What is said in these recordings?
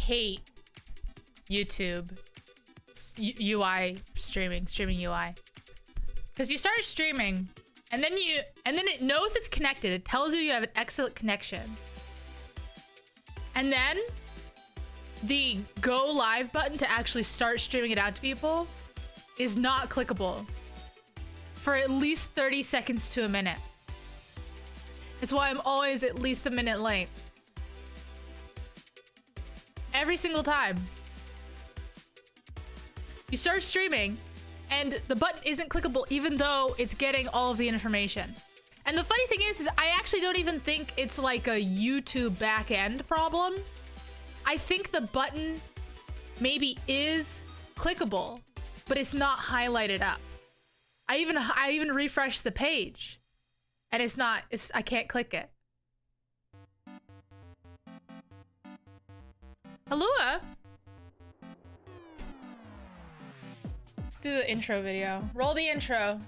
hate YouTube UI streaming UI. Because you start streaming and then it knows it's connected. It tells you you have an excellent connection. And then the go live button to actually start streaming it out to people is not clickable for at least 30 seconds to a minute. It's why I'm always at least a minute late. Every single time. You start streaming and the button isn't clickable even though it's getting all of the information. And the funny thing is I actually don't even think it's like a YouTube backend problem. I think the button maybe is clickable, but it's not highlighted up. I even refreshed the page and I can't click it. Halua. Let's do the intro video. Roll the intro.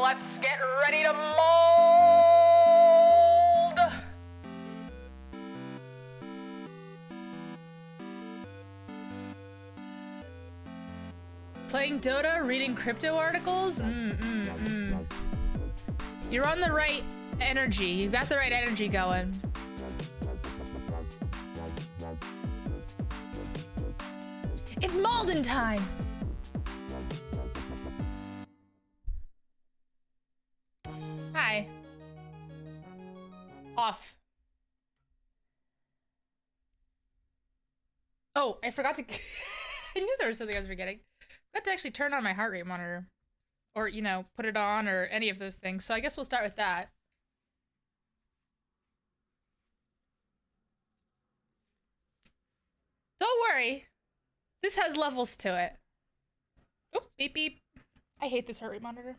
Let's get ready to mold. Playing Dota, reading crypto articles? You're on the right energy. You've got the right energy going. It's Malden time. Hi. Off. Oh, I forgot to... I knew there was something I was forgetting. I forgot to actually turn on my heart rate monitor. Or, you know, put it on or any of those things. So I guess we'll start with that. Don't worry. This has levels to it. Oh, beep beep. I hate this heart rate monitor.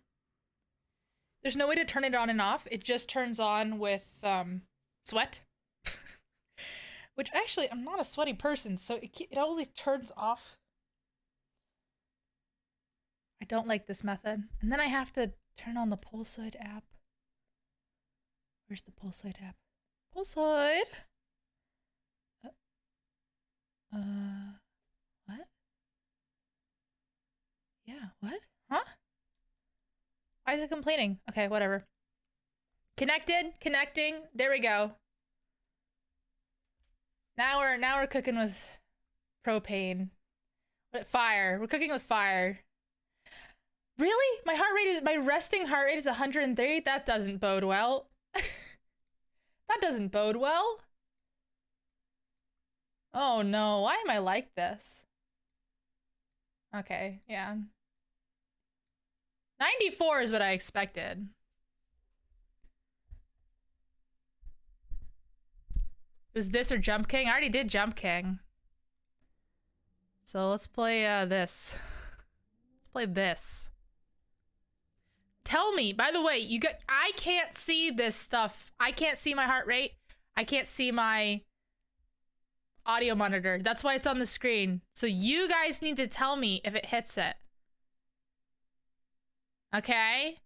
There's no way to turn it on and off. It just turns on with sweat. Which actually, I'm not a sweaty person, so it always turns off. I don't like this method. And then I have to turn on the Pulsoid app. Where's the Pulsoid app? Pulsoid! What? Yeah, what? Huh? Why is it complaining? Okay, whatever. Connected, connecting. There we go. Now we're cooking with propane. Fire. We're cooking with fire. Really? My resting heart rate is 103? That doesn't bode well. That doesn't bode well. Oh no, why am I like this? Okay, yeah. 94 is what I expected. It was this or Jump King? I already did Jump King. So let's play this. Let's play this. Tell me, by the way, I can't see this stuff. I can't see my heart rate. I can't see my audio monitor. That's why it's on the screen. So you guys need to tell me if it hits it. Okay?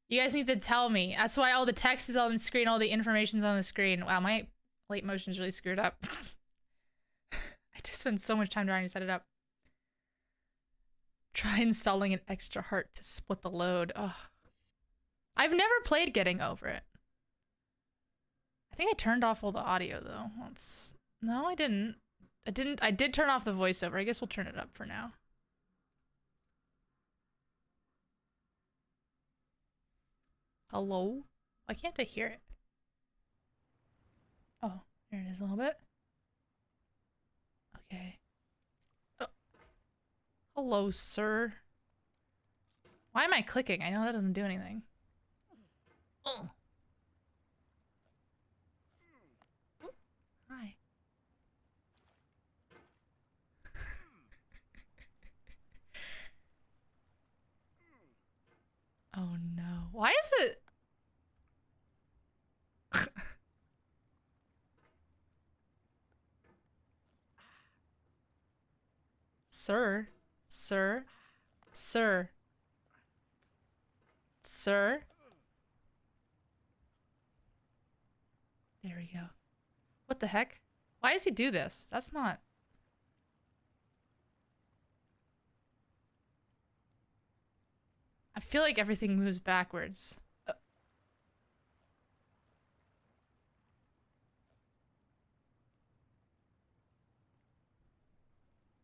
You guys need to tell me. That's why all the text is on the screen, all the information's on the screen. Wow, my late motion's really screwed up. I just spent so much time trying to set it up. Try installing an extra heart to split the load. Ugh. I've never played Getting Over It. I think I turned off all the audio though. No, I didn't. I did turn off the voiceover. I guess we'll turn it up for now. Hello? Why can't I hear it? Oh, there it is a little bit. Okay. Oh. Hello, sir. Why am I clicking? I know that doesn't do anything. Oh. Oh. Hi. Oh no. Why is it? Sir. Sir. Sir. Sir. There we go. What the heck? Why does he do this? That's not... I feel like everything moves backwards.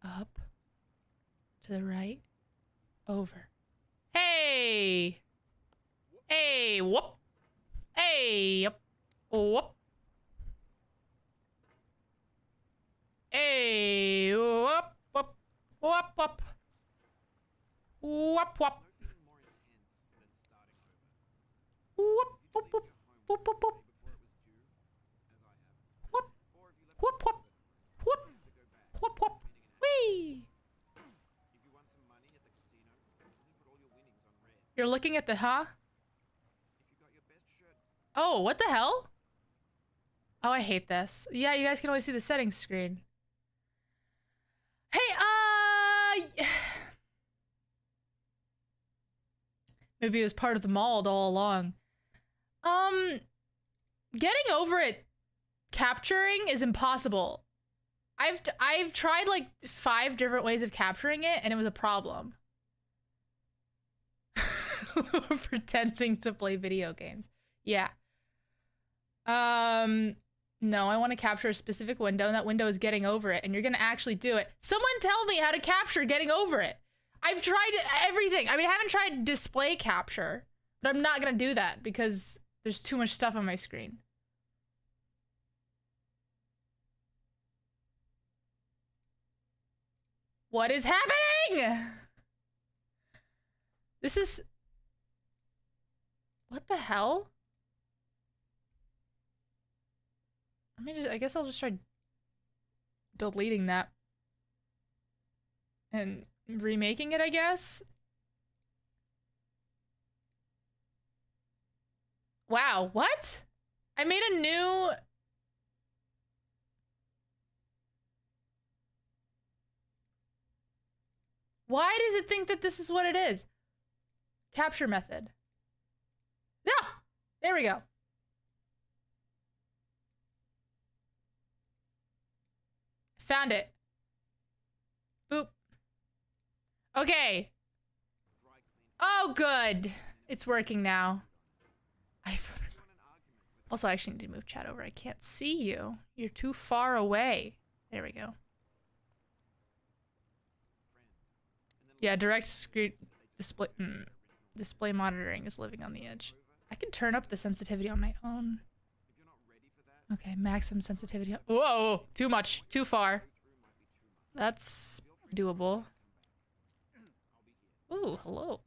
Up. To the right. Over. Hey! Hey! Whoop! Hey! Up. Whoop! Hey! Whoop! Whoop! Whoop! Whoop! Whoop! Whoop! Whoop, whoop, whoop, whoop, whoop, whoop. Whoop, whoop, whoop, whoop, whoop, whoop, whee! You're looking at the, huh? Oh, what the hell? Oh, I hate this. Yeah, you guys can only see the settings screen. Hey, maybe it was part of the mold all along. Getting over it capturing is impossible. I've tried like 5 different ways of capturing it and it was a problem. Pretending to play video games. Yeah. No, I want to capture a specific window and that window is getting over it and you're gonna actually do it. Someone tell me how to capture getting over it. I've tried everything. I mean, I haven't tried display capture, but I'm not gonna do that because there's too much stuff on my screen. What is happening? This is... What the hell? I guess I'll just try deleting that. And remaking it, I guess? Wow, what? I made a new... Why does it think that this is what it is? Capture method. No! There we go. Found it. Boop. Okay. Oh, good. It's working now. Also, I actually need to move chat over. I can't see you. You're too far away. There we go. Yeah, direct screen display display monitoring is living on the edge. I can turn up the sensitivity on my own. Okay, maximum sensitivity. Whoa, too much, too far. That's doable. Ooh, hello.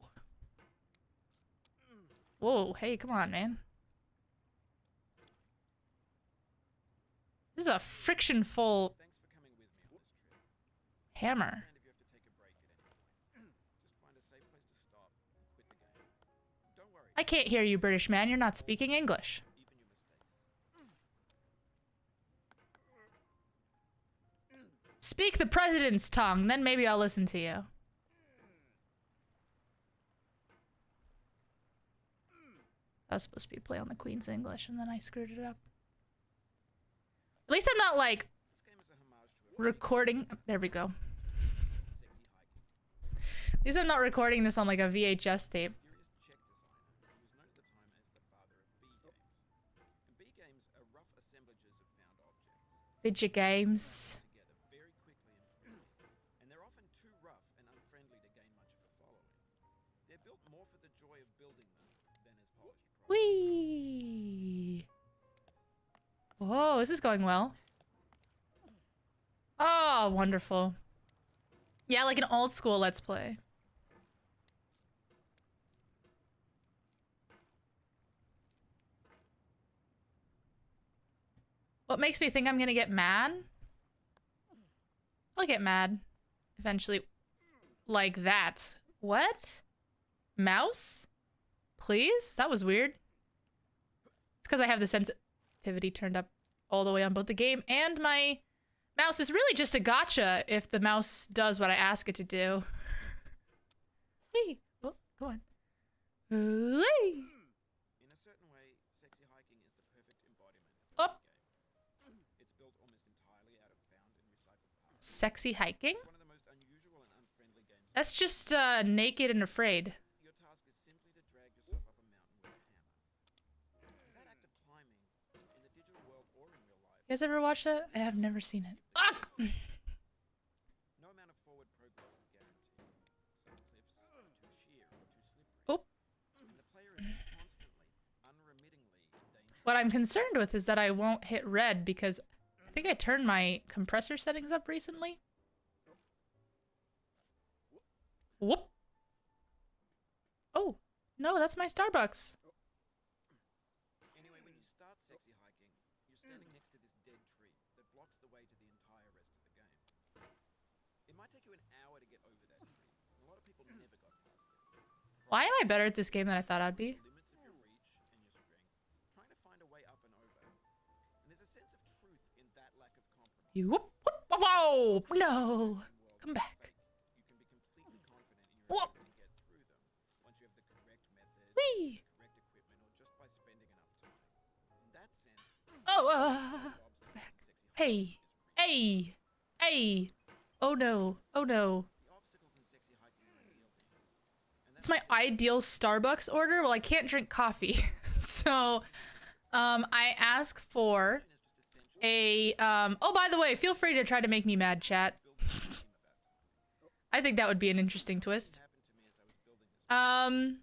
Whoa, hey, come on, man. This is a friction-full hammer. I can't hear you, British man. You're not speaking English. Speak the president's tongue, then maybe I'll listen to you. I was supposed to be play on the Queen's English, and then I screwed it up. At least I'm not, like, recording... There we go. At least I'm not recording this on, like, a VHS tape. Video games. Whee! Whoa, this is going well. Oh, wonderful. Yeah, like an old school Let's Play. What makes me think I'm gonna get mad? I'll get mad. Eventually. Like that. What? Mouse? please? That was weird. It's because I have the sensitivity turned up all the way on both the game and my mouse. Is really just a gotcha if the mouse does what I ask it to do. Whee! Oh, go on. Whee! In a certain way, sexy hiking is the perfect embodiment of the game. It's built almost entirely out of found and recycled parts. Sexy hiking? One of the most unusual and unfriendly games. That's just naked and afraid. Your task is simply to drag yourself up a mountain with a hammer. That act of climbing, in the digital world or in real life. You guys ever watched that? I have never seen it. Ah! No amount of forward progress is guaranteed. Some cliffs are too sheer or too slippery. Oh. And the player is constantly, unremittingly in danger. What I'm concerned with is that I won't hit red because I think I turned my compressor settings up recently. Whoop. Oh, no, that's my Starbucks. Anyway, when you start sexy hiking, you're standing next to this dead tree that blocks the way to the entire rest of the game. It might take you an hour to get over that tree. A lot of people never got past it. Why am I better at this game than I thought I'd be? Limits of your reach and your strength, trying to find a way up and over. And there's a sense of truth in that lack of compromise. You whoop, whoop, whoa, no. Come back. You can be completely confident in your ability to get through them once you have the correct method, Whee. correct equipment, or just by spending enough time. In that sense, Oh, obstacles in sexy hey, hey, hey. Oh no, oh no. the obstacles in sexy hiking are unyielding. And It's my ideal Starbucks order. Well, I can't drink coffee. So, I ask for a, oh, by the way, feel free to try to make me mad, chat. I think that would be an interesting twist. I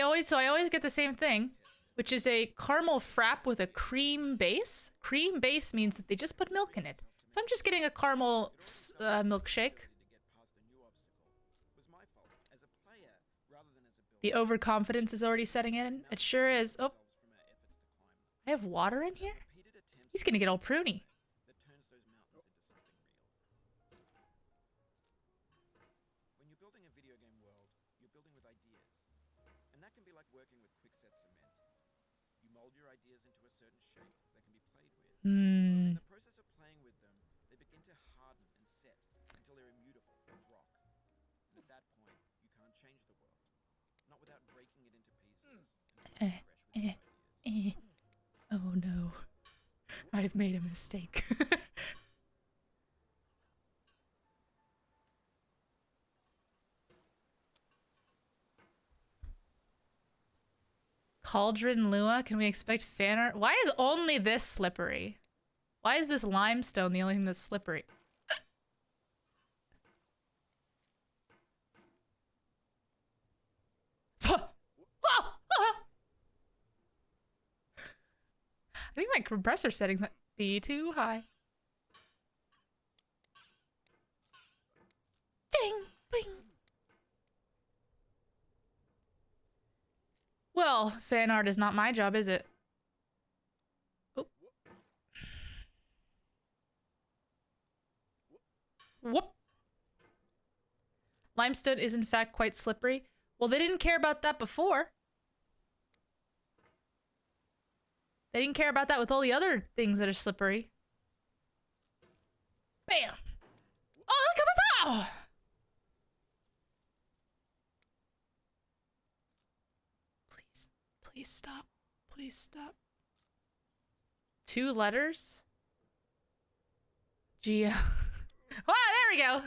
always get the same thing, which is a caramel frap with a cream base. Cream base means that they just put milk in it. So I'm just getting a caramel milkshake. The overconfidence is already setting in. It sure is. Oh, I have water in here? He's gonna get all pruny. that turns those mountains into something real. When you're building a video game world, you're building with ideas. And that can be like working with quickset cement. You mold your ideas into a certain shape that can be played with. In the process of playing with them, they begin to harden and set until they're immutable, like rock. And at that point, you can't change the world. Not without breaking it into pieces and starting fresh with new ideas. Oh no. I've made a mistake. Cauldron Lua, can we expect fan art? Why is only this slippery? Why is this limestone the only thing that's slippery? I think my compressor settings might be too high. Ding, bing. Well, fan art is not my job, is it? Oh. Whoop. Limestone is in fact quite slippery. Well, they didn't care about that before. They didn't care about that with all the other things that are slippery. Bam! Oh, look at my toe! Please, please stop. Please stop. 2 letters? Gia. Oh, there we go!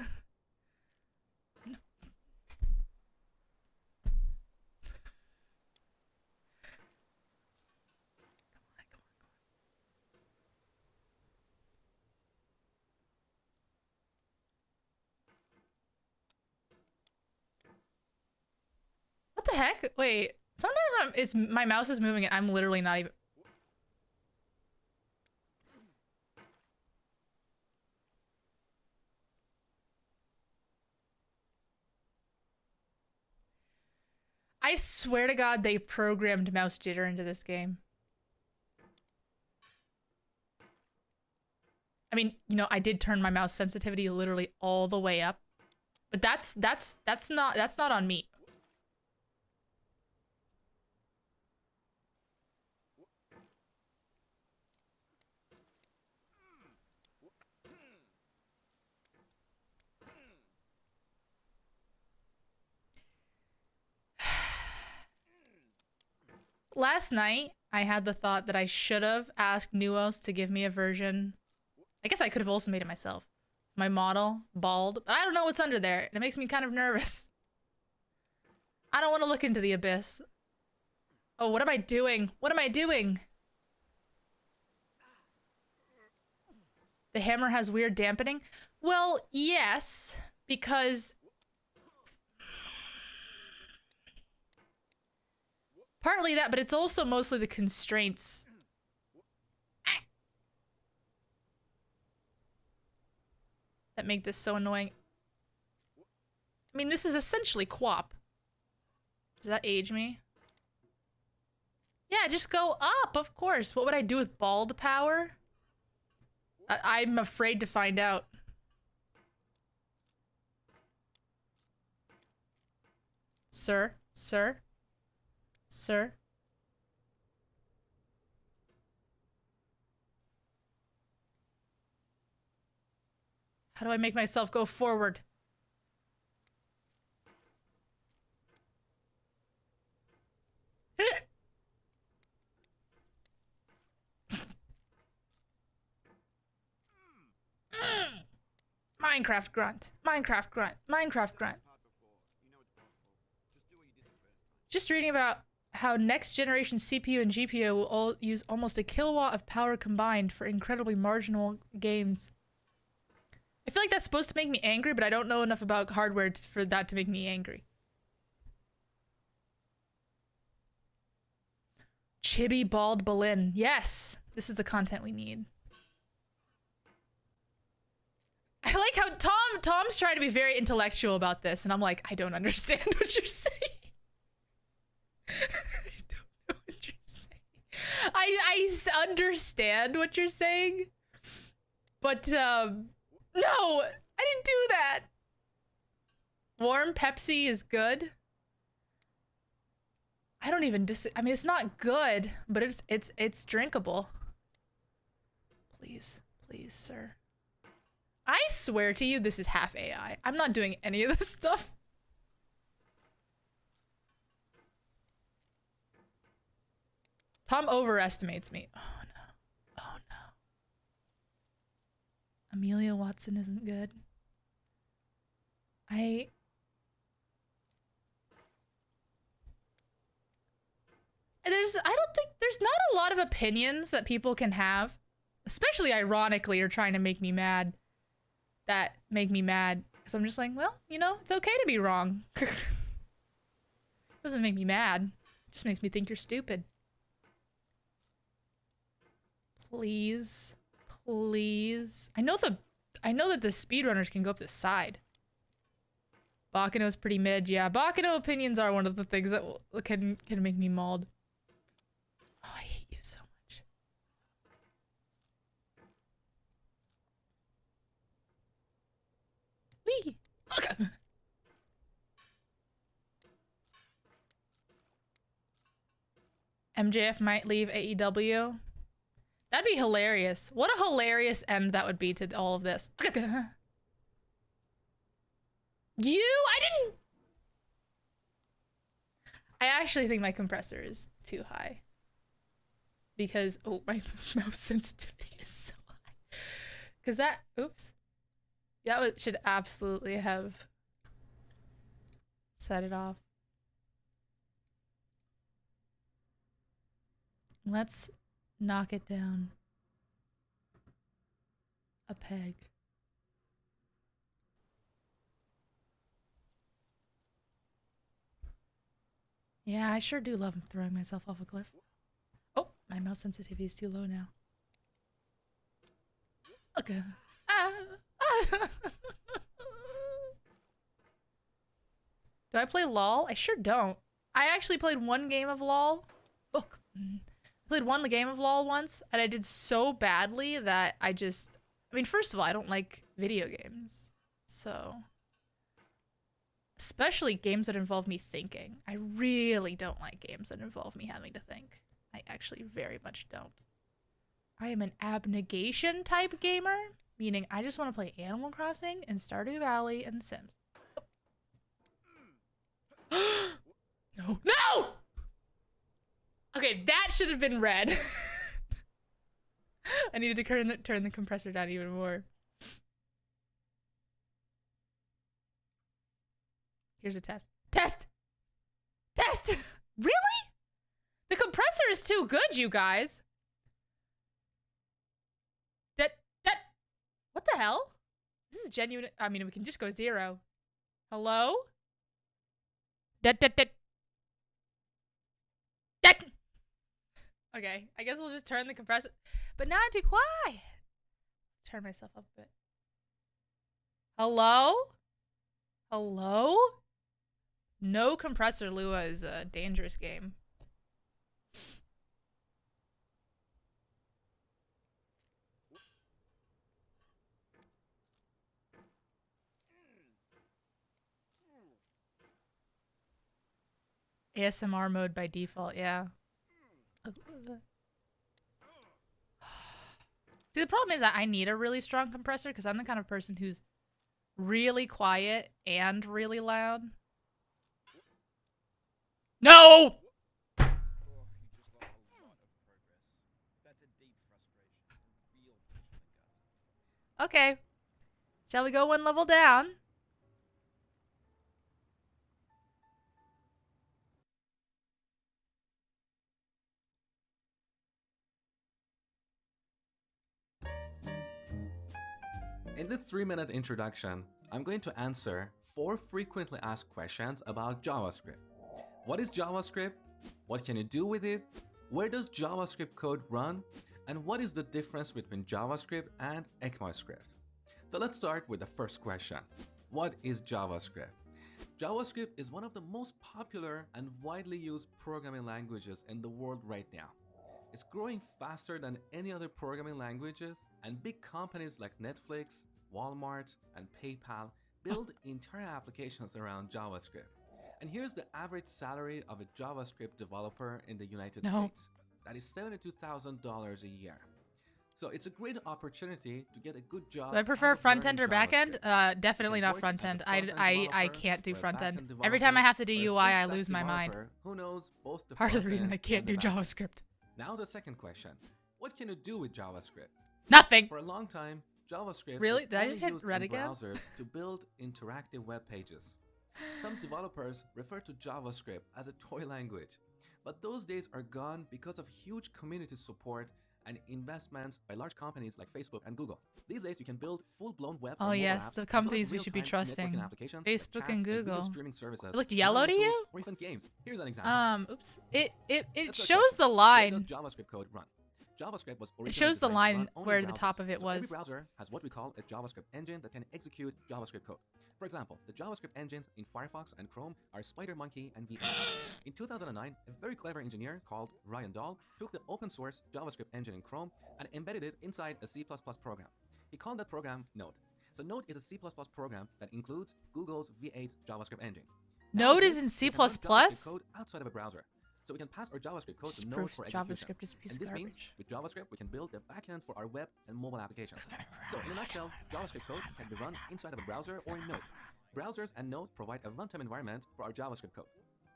What the heck? Wait, sometimes my mouse is moving and I'm literally not even... I swear to God, they programmed mouse jitter into this game. I mean, you know, I did turn my mouse sensitivity literally all the way up, but that's not on me. last night I had the thought that I should have asked Nuos to give me a version. I guess I could have also made it myself. My model, bald, but I don't know what's under there, and it makes me kind of nervous. I don't want to look into the abyss. Oh, what am I doing? What am I doing? The hammer has weird dampening? Well, yes, because partly that, but it's also mostly the constraints. That make this so annoying. I mean, this is essentially QWOP. Does that age me? Yeah, just go up, of course. What would I do with bald power? I'm afraid to find out. Sir? Sir? Sir? How do I make myself go forward? Minecraft grunt. Minecraft grunt. Minecraft grunt. Just reading about how next generation CPU and GPU will all use almost a kilowatt of power combined for incredibly marginal games. I feel like that's supposed to make me angry, but I don't know enough about hardware for that to make me angry. Chibi bald Berlin. Yes, this is the content we need. I like how Tom's trying to be very intellectual about this, and I'm like, I don't understand what you're saying. I don't know what you're saying. I understand what you're saying, but no, I didn't do that. Warm Pepsi is good. I don't even I mean, it's not good, but it's drinkable. Please, please, sir. I swear to you, this is half AI. I'm not doing any of this stuff. Tom overestimates me. Oh no. Oh no. Amelia Watson isn't good. I don't think there's not a lot of opinions that people can have, especially ironically, or trying to make me mad. That make me mad because I'm just like, well, you know, it's okay to be wrong. Doesn't make me mad. It just makes me think you're stupid. Please, please. I know that the speedrunners can go up the side. Bakano's pretty mid. Yeah, Bakano opinions are one of the things that can make me mauled. Oh, I hate you so much. Wee. Okay. MJF might leave AEW. That'd be hilarious. What a hilarious end that would be to all of this. I didn't. I actually think my compressor is too high. Because, oh, my mouse sensitivity is so high. Because that, oops. That should absolutely have set it off. Let's knock it down a peg. Yeah, I sure do love throwing myself off a cliff. Oh, my mouse sensitivity is too low now. Okay. Do I play LOL? I sure don't. I actually played one game of LOL. Look. I played one game of LOL once, and I did so badly that I mean, first of all, I don't like video games. So. Especially games that involve me thinking. I really don't like games that involve me having to think. I actually very much don't. I am an abnegation type gamer, meaning I just want to play Animal Crossing and Stardew Valley and Sims. No! No! Okay, Okay, that should have been red. I needed to turn the compressor down even more. Here's a test. Test! Test! Really? The compressor is too good, you guys. What the hell? This is genuine. I mean, we can just go 0. Hello? Okay, I guess we'll just turn the compressor. But now I'm too quiet. Turn myself up a bit. Hello? Hello? No compressor Lua is a dangerous game. ASMR mode by default, yeah. See, the problem is that I need a really strong compressor because I'm the kind of person who's really quiet and really loud. No! Oh, you just lost a lot of progress. That's a deep frustration. A real punch in the gut. Okay. Shall we go one level down? In this 3-minute introduction, I'm going to answer 4 frequently asked questions about JavaScript. What is JavaScript? What can you do with it? Where does JavaScript code run? And what is the difference between JavaScript and Ecmascript? So let's start with the first question. What is JavaScript? JavaScript is one of the most popular and widely used programming languages in the world right now. It's growing faster than any other programming languages, and big companies like Netflix, Walmart, and PayPal build entire applications around JavaScript. And here's the average salary of a JavaScript developer in the United States. That is $72,000 a year. So it's a great opportunity to get a good job. Do I prefer front end or back end? Definitely not front end. I can't do front end. Every time I have to do UI, I lose my mind. Who knows both the Part of the reason I can't do JavaScript. Now the second question. What can you do with JavaScript? Nothing. For a long time, JavaScript Really? was Did I just only hit used red in again? browsers to build interactive web pages. Some developers refer to JavaScript as a toy language, but those days are gone because of huge community support and investments by large companies like Facebook and Google. These days, you can build full-blown web and mobile yes, apps, the as companies well we as should be real-time trusting. networking applications Facebook like and chats Google. streaming services, It looked yellow to tools, you? or even games. Here's an example. Oops. It Let's go shows the Where line. does JavaScript code run? JavaScript was originally It shows the designed to line run only where in the browsers. top of it So every was. browser has what we call a JavaScript engine that can execute JavaScript code. For example, the JavaScript engines in Firefox and Chrome are SpiderMonkey and V8. In 2009, a very clever engineer called Ryan Dahl took the open source JavaScript engine in Chrome and embedded it inside a C++ program. He called that program Node. So Node is a C++ program that includes Google's V8 JavaScript engine. Now, Node with is this, in C++? we can run JavaScript code outside of a browser. So we can pass our JavaScript code Just to Node proves for execution. JavaScript is a piece And of this means garbage. with JavaScript, we can build the backend for our web and mobile applications. So in a nutshell, JavaScript code can be run inside of a browser or in Node. Browsers and Node provide a runtime environment for our JavaScript code.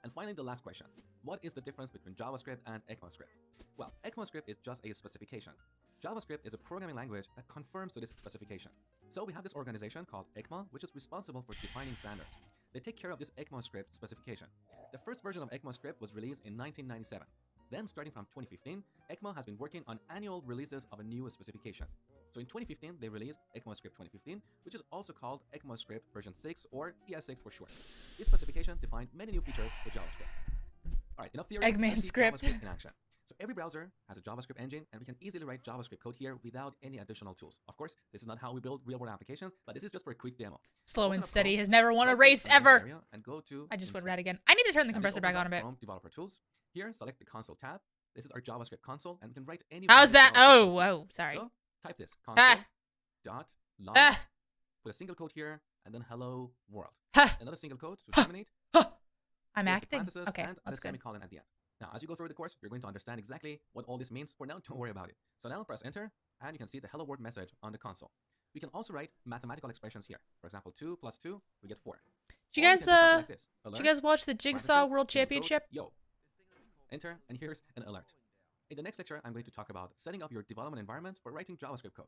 And finally, the last question. What is the difference between JavaScript and Ecmascript? Well, Ecmascript is just a specification. JavaScript is a programming language that conforms to this specification. So we have this organization called Ecma, which is responsible for defining standards. They take care of this Ecmascript specification. The first version of Ecmascript was released in 1997. Then, starting from 2015, Ecma has been working on annual releases of a new specification. So in 2015, they released Ecmascript 2015, which is also called Ecmascript version 6 or ES6 for short. This specification defined many new features for JavaScript. All right, enough theory. Let's see Ecmascript. JavaScript in action. So every browser has a JavaScript engine, and we can easily write JavaScript code here without any additional tools. Of course, this is not how we build real-world applications, but this is just for a quick demo. Slow Open and up steady Chrome, has never won a right-click race on this ever. area and go to I just went Install. red again. I need to turn the Now this compressor back opens on a up bit. Chrome Developer Tools. Here, select the console tab. This is our JavaScript console, and we can write any. How's brand that? JavaScript Oh, code. whoa, sorry. So type this console dot log. Ah, Put a single quote here, and then hello world. ha, Another single quote to Huh. terminate. ha. I'm Close the acting. parentheses, Okay, and that's a good. semicolon at the end. Now, as you go through the course, you're going to understand exactly what all this means. For now, don't worry about it. So now press enter, and you can see the hello world message on the console. We can also write mathematical expressions here. For example, 2 plus 2, we get 4. Did you Or we guys can do something like this. did you guys watch the Jigsaw Parentheses, World single quote, Championship? Yo. Enter, and here's an alert. In the next lecture, I'm going to talk about setting up your development environment for writing JavaScript code.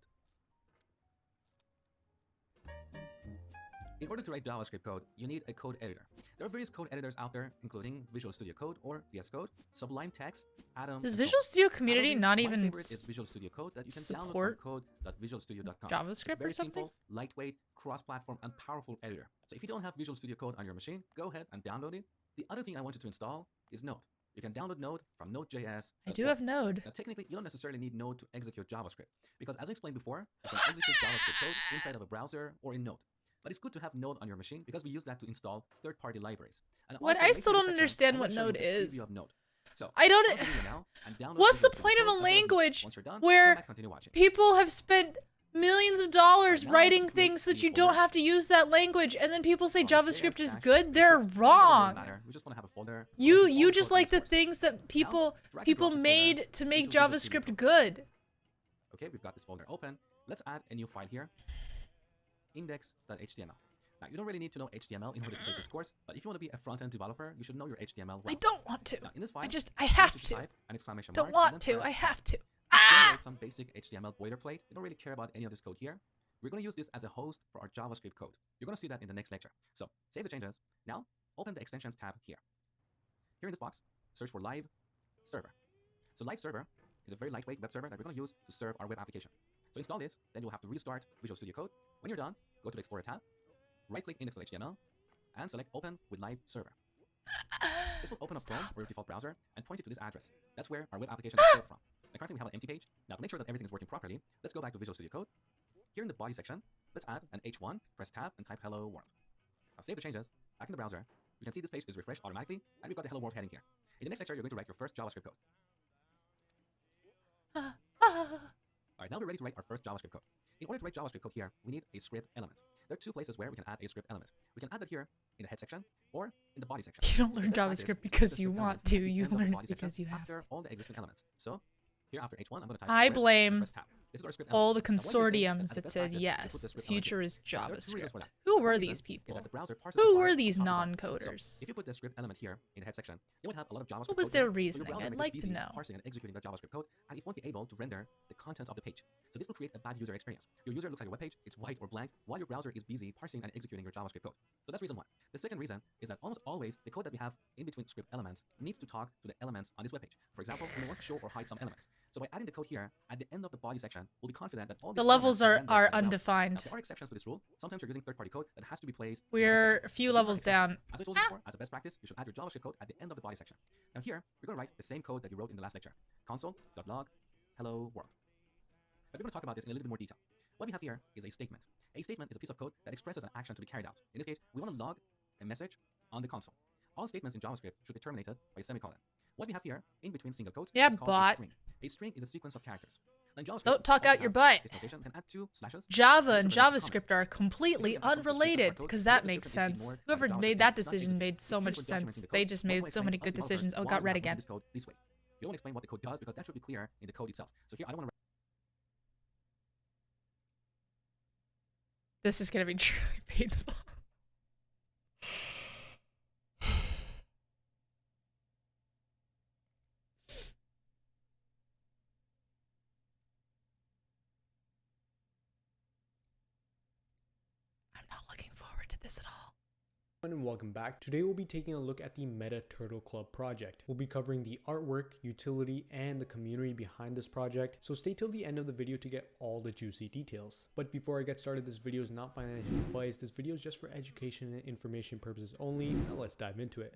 In order to write JavaScript code, you need a code editor. There are various code editors out there, including Visual Studio Code or VS Code, Sublime Text, Atom. Does Visual Studio Community not even my favorite is Visual Studio Code that you can download support from code.visualstudio.com. JavaScript Very or something? simple, lightweight, cross-platform, and powerful editor. So if you don't have Visual Studio Code on your machine, go ahead and download it. The other thing I want you to install is Node. You can download Node from Node.js. I do have Node. Now, technically, you don't necessarily need Node to execute JavaScript, because as I explained before, you can execute JavaScript code inside of a browser or in Node. But it's good to have Node on your machine because we use that to install third-party libraries. And What? also, I later still in don't this understand section, what I wanna Node show you a is. preview of Node. So, I don't. pause the video now and download What's the Visual point Studio of a Code as well as Node. language Once you're done, where come back, continue watching. people have spent millions of dollars Now, writing to create things so that the you don't folder, have to use that language, and then people say on JavaScript is JS-6, good? They're it doesn't wrong. matter. We just want to have a folder. You just code like the resource. things that people drag and drop this folder made to make into Visual Studio JavaScript Code. good. Okay, we've got this folder open. Let's add a new file here. Index.html. Now, you don't really need to know HTML in order to take this course, but if you want to be a front-end developer, you should know your HTML well. I don't want to. Now, in this file, I you have need to. type an exclamation Don't mark, and want then to. press I have to. generate some basic HTML boilerplate. You don't really care about any of this code here. We're going to use this as a host for our JavaScript code. You're going to see that in the next lecture. So, save the changes. Now, open the extensions tab here. Here in this box, search for live server. So, live server is a very lightweight web server that we're going to use to serve our web application. So, install this, then you'll have to restart Visual Studio Code. When you're done, go to the Explorer tab, right-click index.html, and select Open with Live Server. This will open up Chrome or your default browser and point you to this address. That's where our web application is served from. Now, currently we have an empty page. Now, to make sure that everything is working properly, let's go back to Visual Studio Code. Here in the body section, let's add an H1, press tab, and type hello world. Now save the changes, back in the browser. You can see this page is refreshed automatically, and we've got the hello world heading here. In the next lecture, you're going to write your first JavaScript code. Alright, now we're ready to write our first JavaScript code. In order to write JavaScript code here, we need a script element. There are two places where we can add a script element. We can add that here in the head section or in the body section. You don't learn Let's add this JavaScript as because the you script want element to. at the You end of the learn body it because section you have after all the existing elements. So here after H1, I'm going to type I script and blame press tab. This is our script all element. the Now, what we say consortiums is that as a said best practice, yes, you put the script element future here. is Now, there are two reasons for JavaScript. that. Who One were reason these is people? that the browser parses Who the were file these on the bottom. non-coders? So if you put the script element here in the head section, you would have a lot of JavaScript What was code their there, so your reasoning? browser I'd might like get to busy know. parsing and executing that JavaScript code, and it won't be able to render the content of the page. So this will create a bad user experience. Your user looks at your web page, it's white or blank, while your browser is busy parsing and executing your JavaScript code. So that's reason one. The second reason is that almost always the code that we have in between script elements needs to talk to the elements on this web page. For example, we want to show or hide some elements. So by adding the code here, at the end of the body section, we'll be confident that all The these levels elements are rendered by the browser. Now, undefined. there are exceptions to this rule. Sometimes you're using third-party code that has to be placed in the We're head a section. few But these are levels exceptions. down. As I told you before, as a best practice, you should add your JavaScript code at the end of the body section. Now here, we're going to write the same code that you wrote in the last lecture. Console.log hello world. But we're going to talk about this in a little bit more detail. What we have here is a statement. A statement is a piece of code that expresses an action to be carried out. In this case, we want to log a message on the console. All statements in JavaScript should be terminated by a semicolon. What we have here, in between single quotes, Yeah, is called a bot. string. A string is a sequence of characters. Now, in JavaScript, Don't talk all out we your have butt. is notation can add two slashes. Java Each and of them is a JavaScript are completely unrelated because that makes sense. Whoever made that decision made so much sense. They just made so many good decisions. Oh, got red again. This code this way. You don't explain what the code does because that should be clear in the code itself. So here I don't want to. This is gonna be truly painful. I'm not looking forward to this at all. And welcome back. Today we'll be taking a look at the Meta Turtle Club project. We'll be covering the artwork, utility, and the community behind this project, so stay till the end of the video to get all the juicy details. But before I get started, this video is not financial advice. This video is just for education and information purposes only. Now let's dive into it.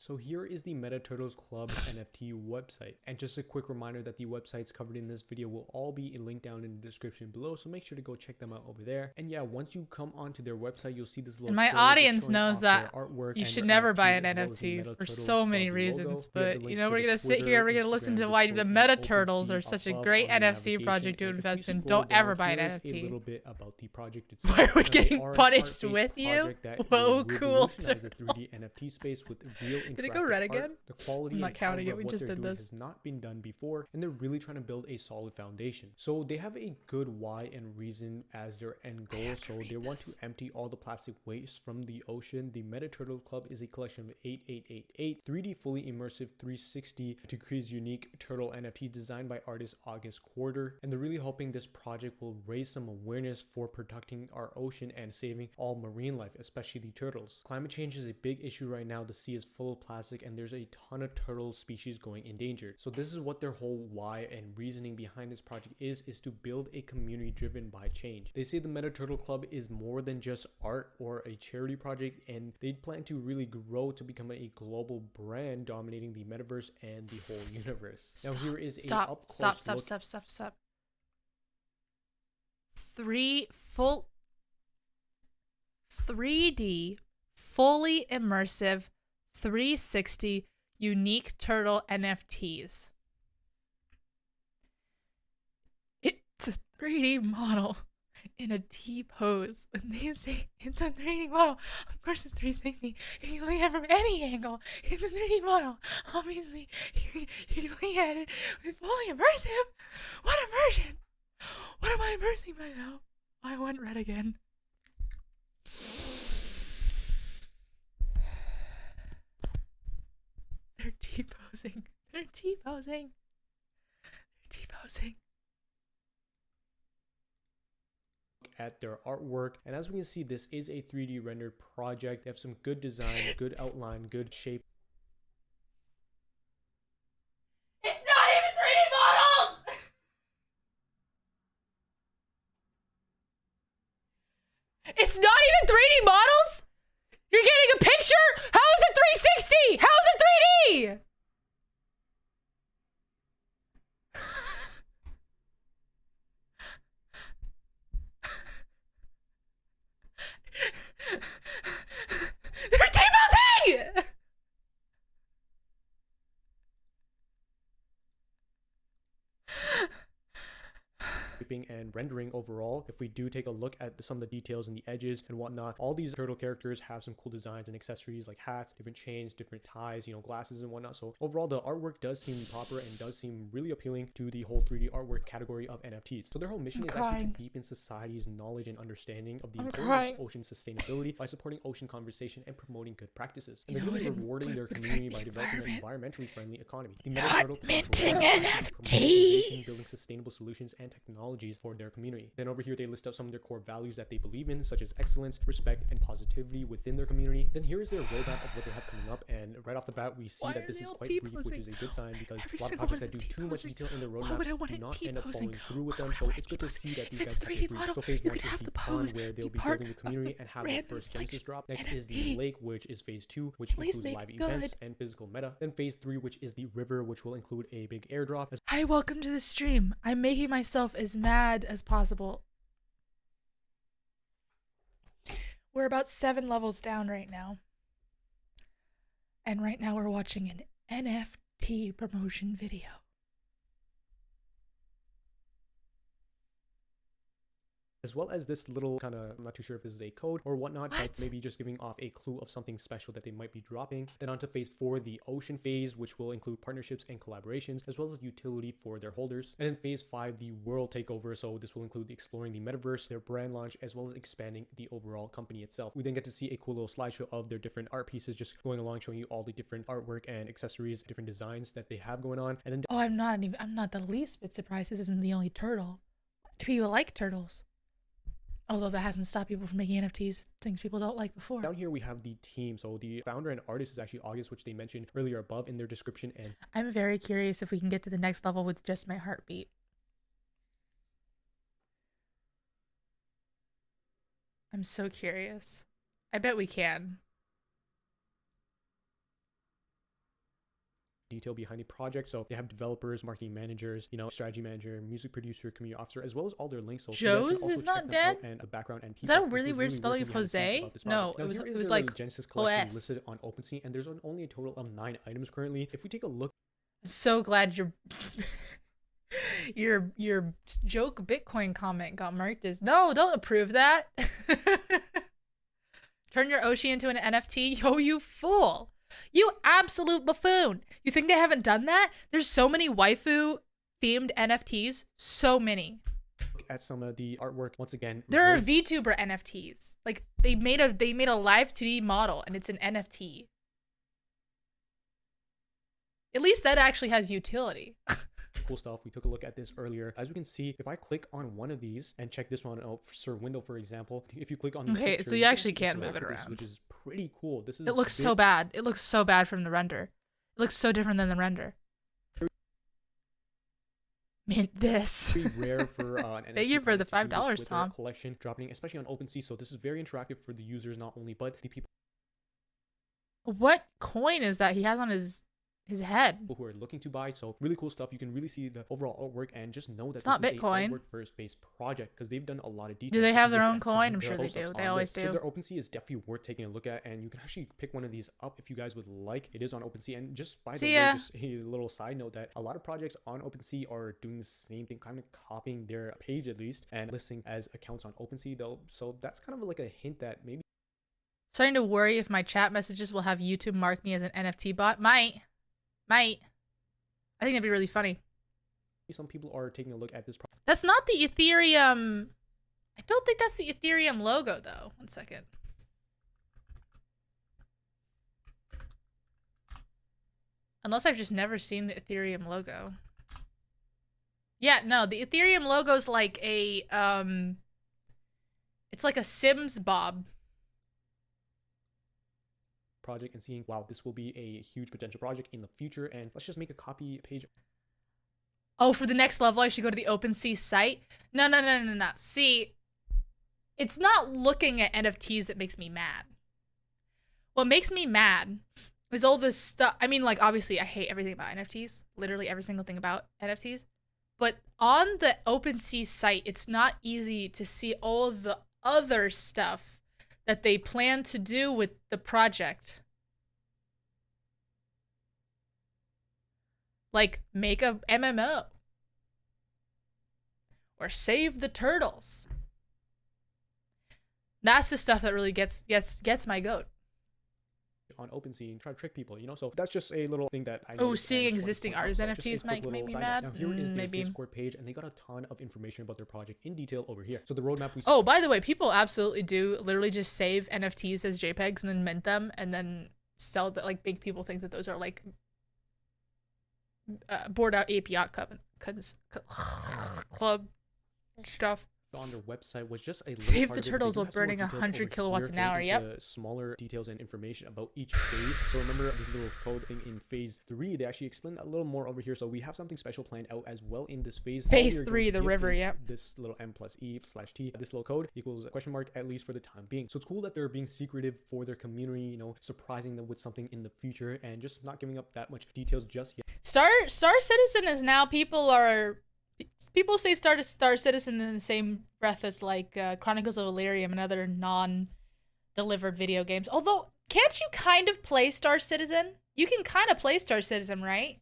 So here is the Meta Turtles Club NFT website. And just a quick reminder that the websites covered in this video will all be linked down in the description below. So make sure to go check them out over there. And yeah, once you come onto their website, you'll see this little And my trailer just audience showing knows off that their artwork you and should their never buy NFTs, an as well as the NFT Meta for Turtles so many Club reasons, logo. We have but the you links know, to we're the gonna sit Twitter, here, we're gonna listen Instagram, to why the Discord, Meta and Turtles OpenSea are such a above great on the NFC navigation. project to And if you invest in. scroll Don't ever down, buy an here's NFT. a little bit about the project itself. Why are we Now, they getting are an punished art-based with you? project that Whoa, will cool revolutionize the 3D NFT space with real Did it go red interactive art. again? The quality I'm not and counting caliber it, of we what just they're did doing this. has not been done before, and they're really trying to build a solid foundation. So they have a good why and reason as their end goal. So they want to empty all the plastic waste from the ocean. The Meta Turtle Club is a collection of 8888 3D fully immersive 360 degrees unique turtle NFT designed by artist August Quarter, and they're really hoping this project will raise some awareness for protecting our ocean and saving all marine life, especially the turtles. Climate change is a big issue right now. The sea is full of plastic and there's a ton of turtle species going endangered. So this is what their whole why and reasoning behind this project is to build a community driven by change. They say the Meta Turtle Club is more than just art or a charity project, and they plan to really grow to become a global brand dominating the metaverse and the whole universe. Now here is a up close look. Stop. 3D fully immersive 360 unique turtle NFTs. It's a 3D model in a T pose. When they say it's a 3D model, of course it's 360. You can look at it from any angle. It's a 3D model. Obviously, you can look at it with fully immersive. What immersion? What am I immersing myself? I went red again. They're T-posing. They're T-posing. They're T-posing. At their artwork, and as we can see, this is a 3D rendered project. They have some good design, good outline, good shape. It's not even 3D models! It's not even 3D models? You're getting a picture? How is it 360? How is it 3D? They're T-posing! And rendering overall. If we do take a look at some of the details and the edges and whatnot, all these turtle characters have some cool designs and accessories like hats, different chains, different ties, you know, glasses and whatnot. So overall, the artwork does seem proper and does seem really appealing to the whole 3D artwork category of NFTs. So their whole mission is actually to deepen society's knowledge and understanding of the importance of ocean sustainability by supporting ocean conversation and promoting good practices. And they're really rewarding their community by developing an environmentally friendly economy. The Meta Turtle Club minting NFTs, building sustainable solutions and technologies for their community. Then over here they list out some of their core values that they believe in, such as excellence, respect, and positivity within their community. Then here is their roadmap of what they have coming up, and right off the bat we see that this is quite brief, which is a good sign, because a lot of projects that do too much detail in their roadmap do not end up following through with them. So it's good to see that these guys have a brief. So phase 1 is the pond, where they'll be building the community and have the first Genesis drop. Next is the lake, which is phase 2, which includes live events and physical meta. Then phase 3, which is the river, which will include a big airdrop. Hi, welcome to the stream. I'm making myself as mad as possible. We're about 7 levels down right now. And right now we're watching an NFT promotion video. As well as this little kind of, I'm not too sure if this is a code or whatnot, but maybe just giving off a clue of something special that they might be dropping. Then on to phase 4, the ocean phase, which will include partnerships and collaborations, as well as utility for their holders. And then phase 5, the world takeover. So this will include exploring the metaverse, their brand launch, as well as expanding the overall company itself. We then get to see a cool little slideshow of their different art pieces, just going along, showing you all the different artwork and accessories, different designs that they have going on. And then I'm not the least bit surprised this isn't the only turtle. People like turtles. Although that hasn't stopped people from making NFTs, things people don't like before. Down here we have the team. So the founder and artist is actually August, which they mentioned earlier above in their description. And I'm very curious if we can get to the next level with just my heartbeat. I'm so curious. I bet we can. detail behind the project. So they have developers, marketing managers, strategy manager, music producer, community officer, as well as all their links. So Joe's is not dead. And the background and is that a really weird spelling of Jose? No, it was like Genesis collection listed on OpenSea, and there's only a total of 9 items currently. If we take a look, I'm so glad your joke Bitcoin comment got marked as no. Don't approve that. Turn your Oshi into an NFT, yo, you fool. You absolute buffoon. You think they haven't done that? There's so many waifu themed NFTs. So many. At some of the artwork once again. There are VTuber NFTs. Like they made a live 2D model and it's an NFT. At least that actually has utility. Cool stuff. We took a look at this earlier. As we can see, if I click on one of these and check this one out, Sir Window, for example, if you click on this Okay, picture, so you actually can move it around, which is pretty cool. This is it looks so bad. It looks so bad from the render. It looks so different than the render. Mint this. Pretty rare for an Thank you NFT for the project to use $5, with their Tom. collection dropping, especially on OpenSea. So this is very interactive for the users, not only but the people What coin is that he has on his head? who are looking to buy. So really cool stuff. You can really see the overall artwork and just know that It's not this is Bitcoin. a artwork first based project because they've done a lot of details. Do they have their Look own at some coin? of I'm their sure they posts do. They on always this. So do. their OpenSea is definitely worth taking a look at, and you can actually pick one of these up if you guys would like. It is on OpenSea, and just by the See way, ya. just a little side note that a lot of projects on OpenSea are doing the same thing, kind of copying their page at least and listing as accounts on OpenSea though. So that's kind of like a hint that maybe Starting to worry if my chat messages will have YouTube mark me as an NFT bot. Might. I think that'd be really funny. some people are taking a look at this project. That's not the Ethereum. I don't think that's the Ethereum logo though. One second. Unless I've just never seen the Ethereum logo. Yeah, no, the Ethereum logo's like a it's like a Sims Bob. Project and seeing, wow, this will be a huge potential project in the future, and let's just make a copy page. Oh, for the next level, I should go to the OpenSea site? No. See, it's not looking at NFTs that makes me mad. What makes me mad is all this stuff. I mean, like, obviously, I hate everything about NFTs. Literally every single thing about NFTs. But on the OpenSea site, it's not easy to see all of the other stuff that they plan to do with the project. Like, make a MMO. Or save the turtles. That's the stuff that really gets my goat. On OpenSea and try to trick people, you know. So that's just a little thing that I Oh, noticed seeing and just wanted to existing point out. artist So just a NFTs quick make little me side note. mad. Now here is their Maybe. Discord page, and they got a ton of information about their project in detail over here. So the roadmap we Oh, by the way, people absolutely do literally just save NFTs as JPEGs and then mint them and then sell that. Like, make people think that those are like bored out API club stuff. on their website was just a little Save part the of it, but turtles they do while have some more burning details 100 over kilowatts here an hour. going Yep. into smaller details and information about each phase. So remember this little code thing in phase 3, they actually explained a little more over here. So we have something special planned out as well in this phase. Phase All we are 3, going to the give river, is yep. This little m+e/t, this little code equals a question mark, at least for the time being. So it's cool that they're being secretive for their community, you know, surprising them with something in the future and just not giving up that much details just yet. Star Citizen is now people say Star Citizen in the same breath as like Chronicles of Illyrium and other non-delivered video games. Although, can't you kind of play Star Citizen? You can kind of play Star Citizen, right?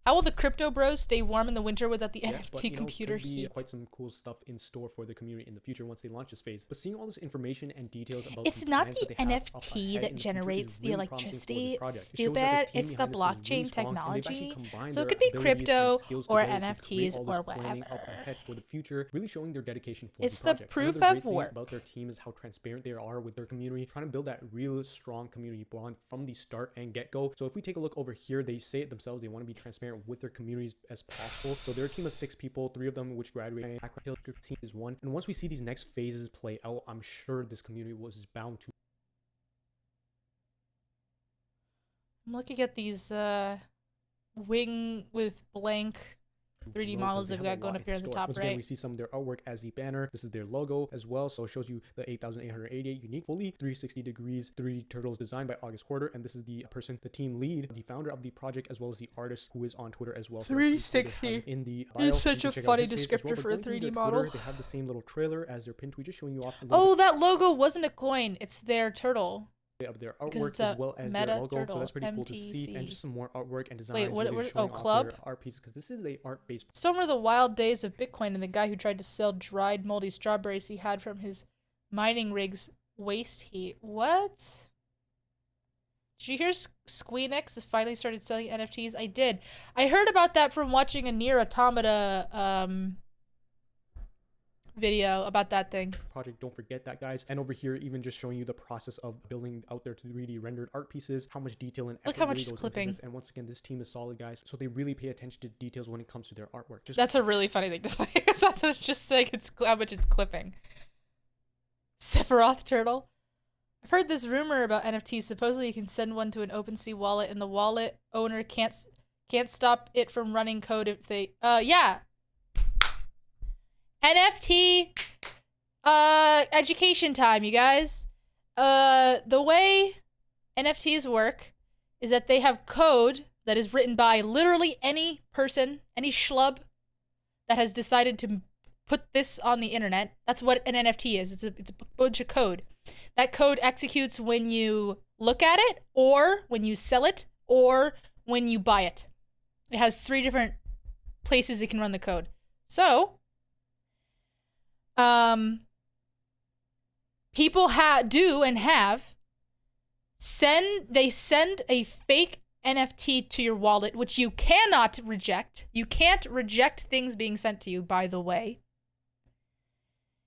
How will the crypto bros stay warm in the winter without the Yeah, NFT but, you know, computer could be heat? quite some cool stuff in store for the community in the future once they launch this phase. But seeing all this information and details about It's the not plans the that they have up NFT ahead that in the future generates is the really promising for this electricity. project. It shows that Stupid. the team It's the behind this is really blockchain strong, and they've actually technology. combined So it their could be abilities and crypto skills or together to create NFTs all this or planning up whatever. ahead for the future, really showing their dedication for It's the the project. proof Another great of thing work. about their team is how transparent they are with their community, trying to build that real strong community bond from the start and get-go. So if we take a look over here, they say it themselves, they want to be transparent with their communities as possible. So they're a team of 6 people, 3 of them which graduated. Team is 1. And once we see these next phases play out, I'm sure this community was bound to. I'm looking at these wing with blank 3D models they've got going up here in the top Once again, right. we see some of their artwork as the banner. This is their logo as well. So it shows you the 8,888 unique, fully 360 degrees 3D turtles designed by August Quarter. And this is the person, the team lead, the founder of the project, as well as the artist who is on Twitter as well. So 360 in the bio. is such You a can check out funny his page as well. descriptor But for a going through 3D their model. Twitter, they have the same little trailer as their pin tweet, just showing you off a little Oh, that logo wasn't a coin. It's their turtle. of their Because artwork it's as a well as meta their logo. turtle, So that's pretty cool to see. And MTC. just some more artwork and design. Wait, what- really what- showing oh, off club? their art pieces, because this is a art-based. Some are the wild days of Bitcoin and the guy who tried to sell dried moldy strawberries he had from his mining rig's waste heat. What? Did you hear Squeenix has finally started selling NFTs? I did. I heard about that from watching a Nier Automata video about that thing. Project, don't forget that, guys. And over here, even just showing you the process of building out their 3D rendered art pieces, how much detail and effort Look how much really is goes clipping. into this. And once again, this team is solid, guys. So they really pay attention to details when it comes to their artwork. That's a really funny thing to say. Because that's what it's just saying. It's how much it's clipping. Sephiroth turtle. I've heard this rumor about NFTs. Supposedly, you can send one to an OpenSea wallet, and the wallet owner can't stop it from running code if they. Yeah. NFT. Education time, you guys. The way NFTs work is that they have code that is written by literally any person, any schlub that has decided to put this on the internet. That's what an NFT is. It's a bunch of code. That code executes when you look at it, or when you sell it, or when you buy it. It has 3 different places it can run the code. So, people send a fake NFT to your wallet, which you cannot reject. You can't reject things being sent to you, by the way.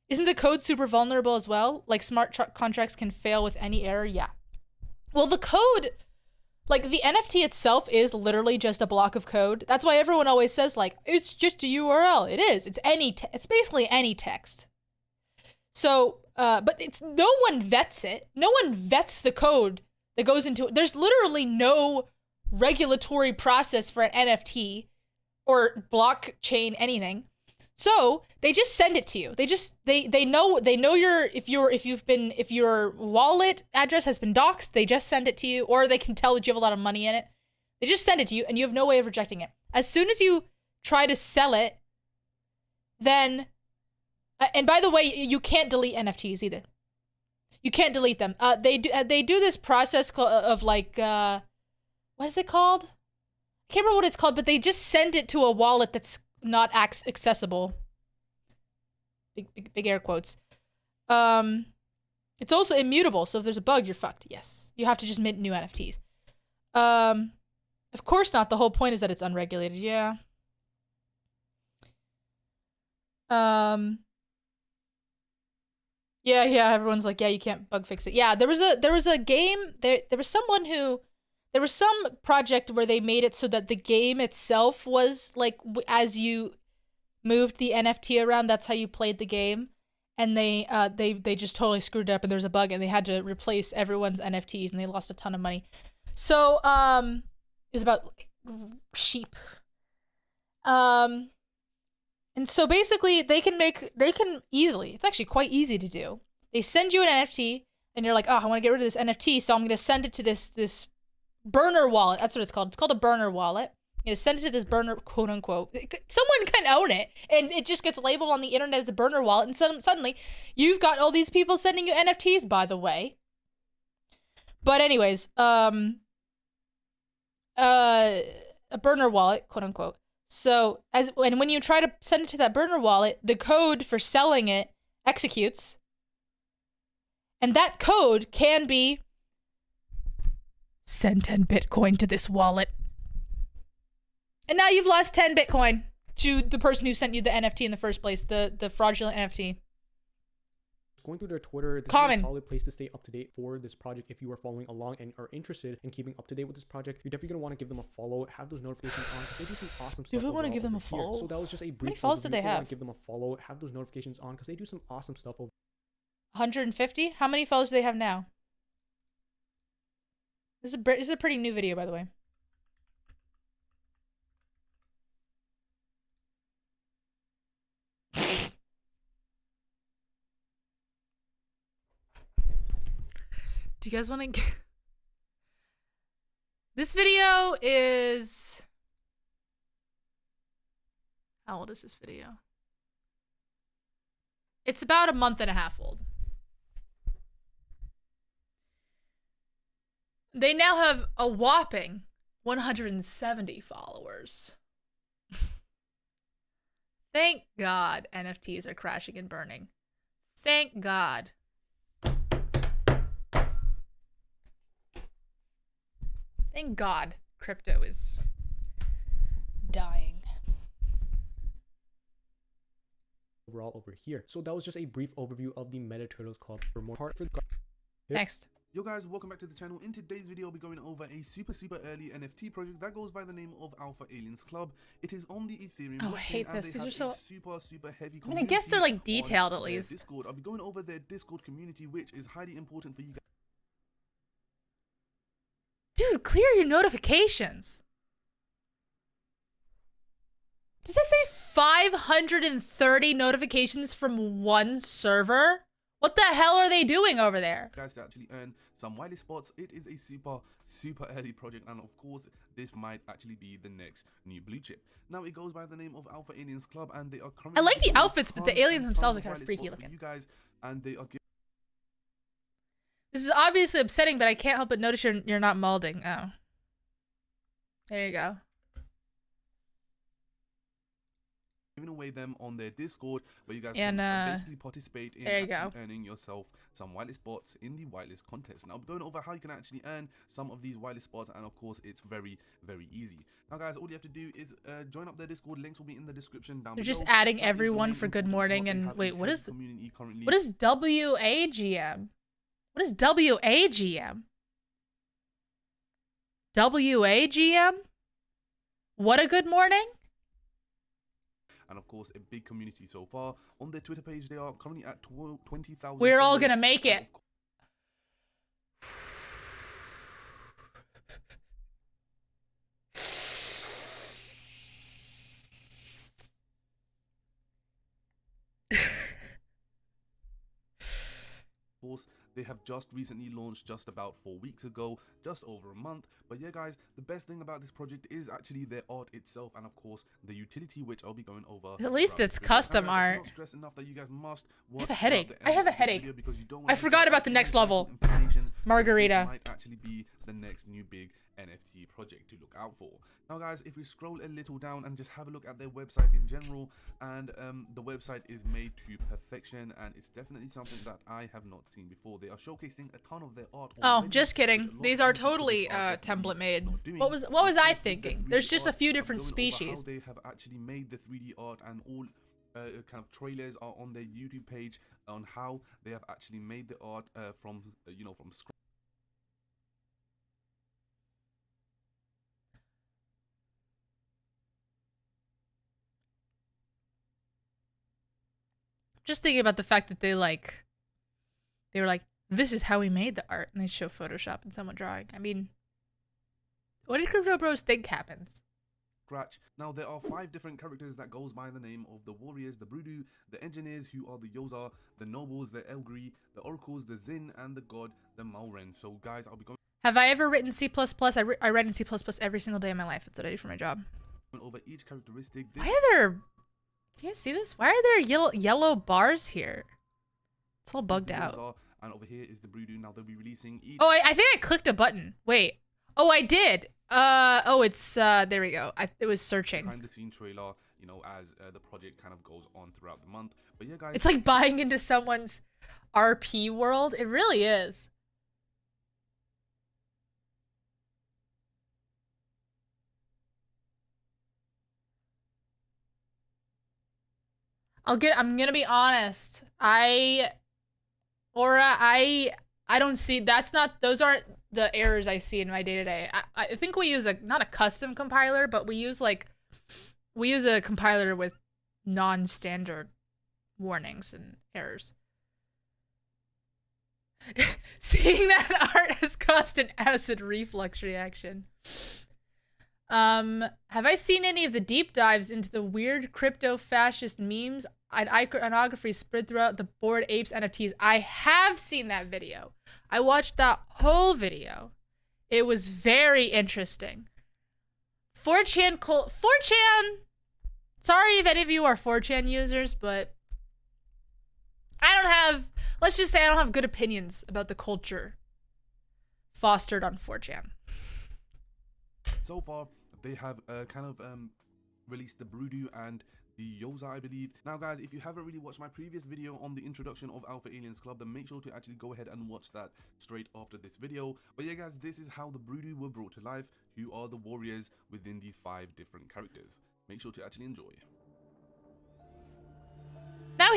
Isn't the code super vulnerable as well? Like, smart contracts can fail with any error? Yeah. Well, the code, like, the NFT itself is literally just a block of code. That's why everyone always says, like, it's just a URL. It is. It's basically any text. So, but no one vets it. No one vets the code that goes into it. There's literally no regulatory process for an NFT or blockchain anything. So they just send it to you. They know if your wallet address has been doxed, they just send it to you, or they can tell that you have a lot of money in it. They just send it to you, and you have no way of rejecting it. As soon as you try to sell it, then, and by the way, you can't delete NFTs either. You can't delete them. They do this process of like, what is it called? I can't remember what it's called, but they just send it to a wallet that's not accessible. Big air quotes. It's also immutable, so if there's a bug, you're fucked. Yes. You have to just mint new NFTs. Of course not. The whole point is that it's unregulated. Yeah. Yeah, everyone's like, yeah, you can't bug fix it. Yeah, there was a game, there was some project where they made it so that the game itself was like, as you moved the NFT around, that's how you played the game. And they just totally screwed it up, and there was a bug, and they had to replace everyone's NFTs, and they lost a ton of money. So, it was about like, sheep. And so basically they can easily, it's actually quite easy to do. They send you an NFT, and you're like, oh, I want to get rid of this NFT, so I'm going to send it to this burner wallet. That's what it's called. It's called a burner wallet. You know, send it to this burner, quote unquote. Someone can own it, and it just gets labeled on the internet as a burner wallet, and suddenly you've got all these people sending you NFTs, by the way. But anyways, a burner wallet, quote unquote. So when you try to send it to that burner wallet, the code for selling it executes, and that code can be send 10 Bitcoin to this wallet. And now you've lost 10 Bitcoin to the person who sent you the NFT in the first place, the fraudulent NFT. Going through their Twitter, this is a solid place to stay up to date for this project. If you are following along and are interested in keeping up to date with this project, you're definitely going to want to give them a follow, have those notifications on, because they do some awesome stuff. Do you want to give them a follow? So that was just a brief. How many follows did they have? Give them a follow, have those notifications on, because they do some awesome stuff over. 150? How many follows do they have now? This is a pretty new video, by the way. Do you guys want to get... This video is... How old is this video? It's about a month and a half old. They now have a whopping 170 followers. Thank God NFTs are crashing and burning. Thank God. Thank God crypto is dying. overall over here. So that was just a brief overview of the Meta Turtles Club. For more part for the Next. Yo guys, welcome back to the channel. In today's video, I'll be going over a super early NFT project that goes by the name of Alpha Aliens Club. It is on the Ethereum. Oh, I hate and this. they These have are a so... super heavy. I mean, I guess they're like community detailed on at their least. Discord. I'll be going over their Discord community, which is highly important for you guys. Dude, clear your notifications. Does that say 530 notifications from one server? What the hell are they doing over there? Guys to actually earn some whitelist spots. It is a super early project, and of course this might actually be the next new blue chip. Now it goes by the name of Alpha Aliens Club, and they are currently I like the giving outfits, but the tons aliens and themselves are tons kind of whitelist freaky spots for looking. you guys, and they are This is obviously upsetting, but I can't help but notice you're not molding. Oh. There you go. giving away them on their Discord, where you guys And, can basically participate in there you actually go. earning yourself some whitelist spots in the whitelist contest. Now, we're going over how you can actually earn some of these whitelist spots, and of course, it's very easy. Now, guys, all you have to do is join up their Discord. Links will be in the description down They're below. just adding That is the everyone main for good important morning part. They and have wait, a what heavy is community currently. what is WAGM? What is WAGM? WAGM? What a good morning? And of course, a big community so far. On their Twitter page, they are currently at 20,000. We're all followers. gonna make it. Of course, they have just recently launched just about 4 weeks ago, just over a month. But yeah, guys, the best thing about this project is actually their art itself, and of course the utility, which I'll be going over. At least throughout it's this video. custom Now, guys, I art. cannot stress enough that you guys must I have watch a throughout headache. the I end have a of this headache. video because you don't I want to forgot miss about out the on next any level. information. Margarita. This might actually be the next new big NFT project to look out for. Now, guys, if we scroll a little down and just have a look at their website in general, and the website is made to perfection, and it's definitely something that I have not seen before. They are showcasing a ton of their art. Oh, already, just which a kidding. lot These of are YouTubers totally are definitely template made. not doing. What was Of I course, with thinking? 3D There's just a art, few I'm different going over how species. they have actually made the 3D art, and all kind of trailers are on their YouTube page on how they have actually made the art from from scratch. Just thinking about the fact that they were like, this is how we made the art, and they show Photoshop and someone drawing. I mean, what did Crypto Bros think happens? Now, there are 5 different characters that goes by the name of the Warriors, the Broodoo, the Engineers, who are the Yoza, the Nobles, the Elgri, the Oracles, the Zin, and the God, the Malren. So, guys, I'll be going Have I ever written C++? I read in C++ every single day of my life. That's what I do for my job. over each characteristic. Why are there... Do you guys see this? Why are there yellow bars here? It's all bugged out. And over here is the Broodoo. Now, they'll be releasing each... Oh, I think I clicked a button. Wait. Oh, I did. Oh, it's, there we go. It was searching. behind the scene trailer, as the project kind of goes on throughout the month. But yeah, guys, It's like buying into someone's RP world. It really is. I'm gonna be honest. I don't see, those aren't the errors I see in my day-to-day. I think we use not a custom compiler, but we use a compiler with non-standard warnings and errors. Seeing that art has caused an acid reflux reaction. Have I seen any of the deep dives into the weird crypto fascist memes and iconography spread throughout the Bored Apes NFTs? I have seen that video. I watched that whole video. It was very interesting. 4chan, sorry if any of you are 4chan users, but let's just say I don't have good opinions about the culture fostered on 4chan. so far they have kind of released the Broodoo and the Yoza, I believe. Now guys, if you haven't really watched my previous video on the introduction of Alpha Aliens Club, then make sure to actually go ahead and watch that straight after this video. But yeah guys, this is how the Broody were brought to life, who are the warriors within these 5 different characters. Make sure to actually enjoy. Now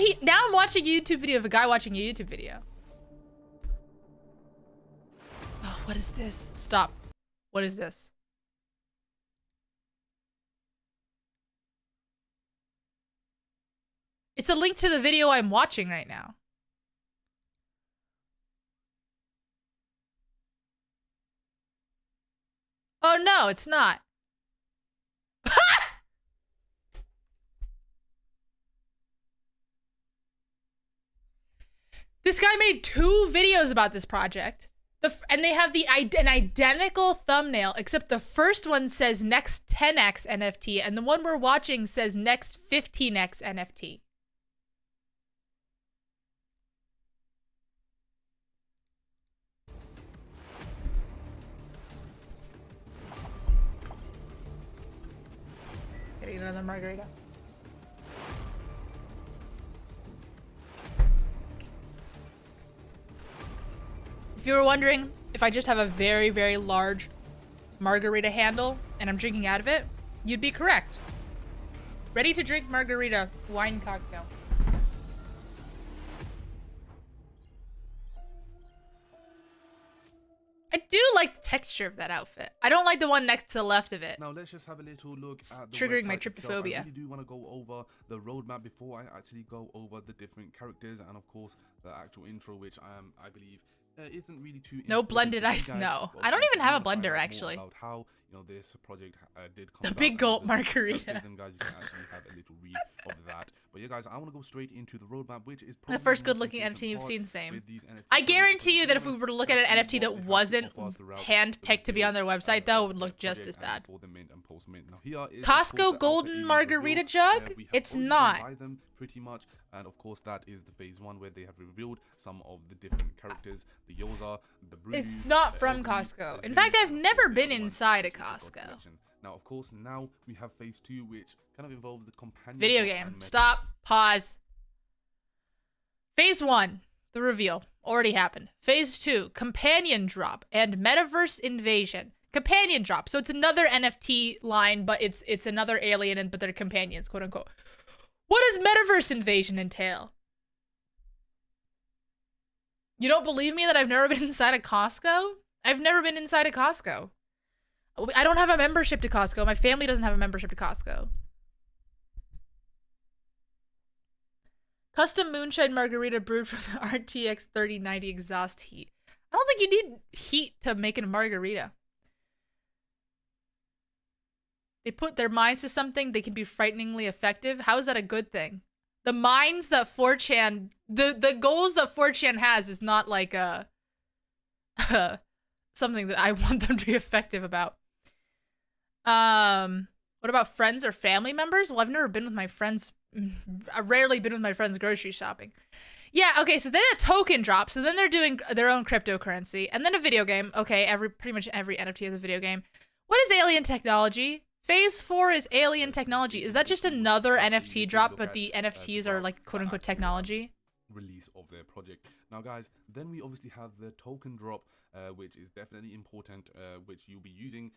I'm watching a YouTube video of a guy watching a YouTube video. Oh, what is this? Stop. What is this? It's a link to the video I'm watching right now. Oh no, it's not. This guy made 2 videos about this project. And they have an identical thumbnail, except the first one says next 10x NFT, and the one we're watching says next 15x NFT. Getting another margarita. If you were wondering if I just have a very, very large margarita handle and I'm drinking out of it, you'd be correct. Ready to drink margarita wine cocktail. I do like the texture of that outfit. I don't like the one next to the left of it. Now let's just have a little look at the triggering my website itself. trypophobia. I really do want to go over the roadmap before I actually go over the different characters and of course the actual intro, which I believe isn't really too no important blended to you ice. guys. No, But I don't obviously, even if have you a wanna find blender out more actually. about how this project did come The about big and gulp the margarita. characters, then guys, you can actually have a little read of that. But yeah, guys, I want to go straight into the roadmap, which is The probably first most good-looking important NFT you've part seen, same. with these NFT I projects guarantee you that if we because were to look at an that's NFT what that they have to wasn't offer throughout the handpicked to be on their video, website, though, it would their look just project as and bad. for the mint and post-mint. Now, here is, of Costco course, the Alpha Golden Aliens Margarita reveal, jug? we have It's already not. gone by them pretty much, and of course that is the phase 1 where they have revealed some of the different characters, the Yoza, the Broody, It's not the from Elderly, Costco. the In Zoo, fact, I've and of never course the been other one, inside a which is the God Costco. Collection. Now, of course, now we have phase 2, which kind of involves the companion Video and game. meta- Stop. Pause. Phase 1, the reveal. Already happened. Phase 2, companion drop and metaverse invasion. Companion drop. So it's another NFT line, but it's another alien, but they're companions, quote unquote. What does metaverse invasion entail? You don't believe me that I've never been inside a Costco? I've never been inside a Costco. I don't have a membership to Costco. My family doesn't have a membership to Costco. Custom moonshine margarita brewed from the RTX 3090 exhaust heat. I don't think you need heat to make a margarita. They put their minds to something, they can be frighteningly effective. How is that a good thing? The minds that 4chan, the goals that 4chan has is not like a something that I want them to be effective about. What about friends or family members? Well, I've never been with my friends. I've rarely been with my friends grocery shopping. Yeah, okay, so then a token drop. So then they're doing their own cryptocurrency. And then a video game. Okay, pretty much every NFT has a video game. What is alien technology? Phase 4 is alien technology. Is that just another NFT drop, but the NFTs are like quote-unquote technology? Release of their project. Now guys, then we obviously have the token drop, which is definitely important, which you'll be using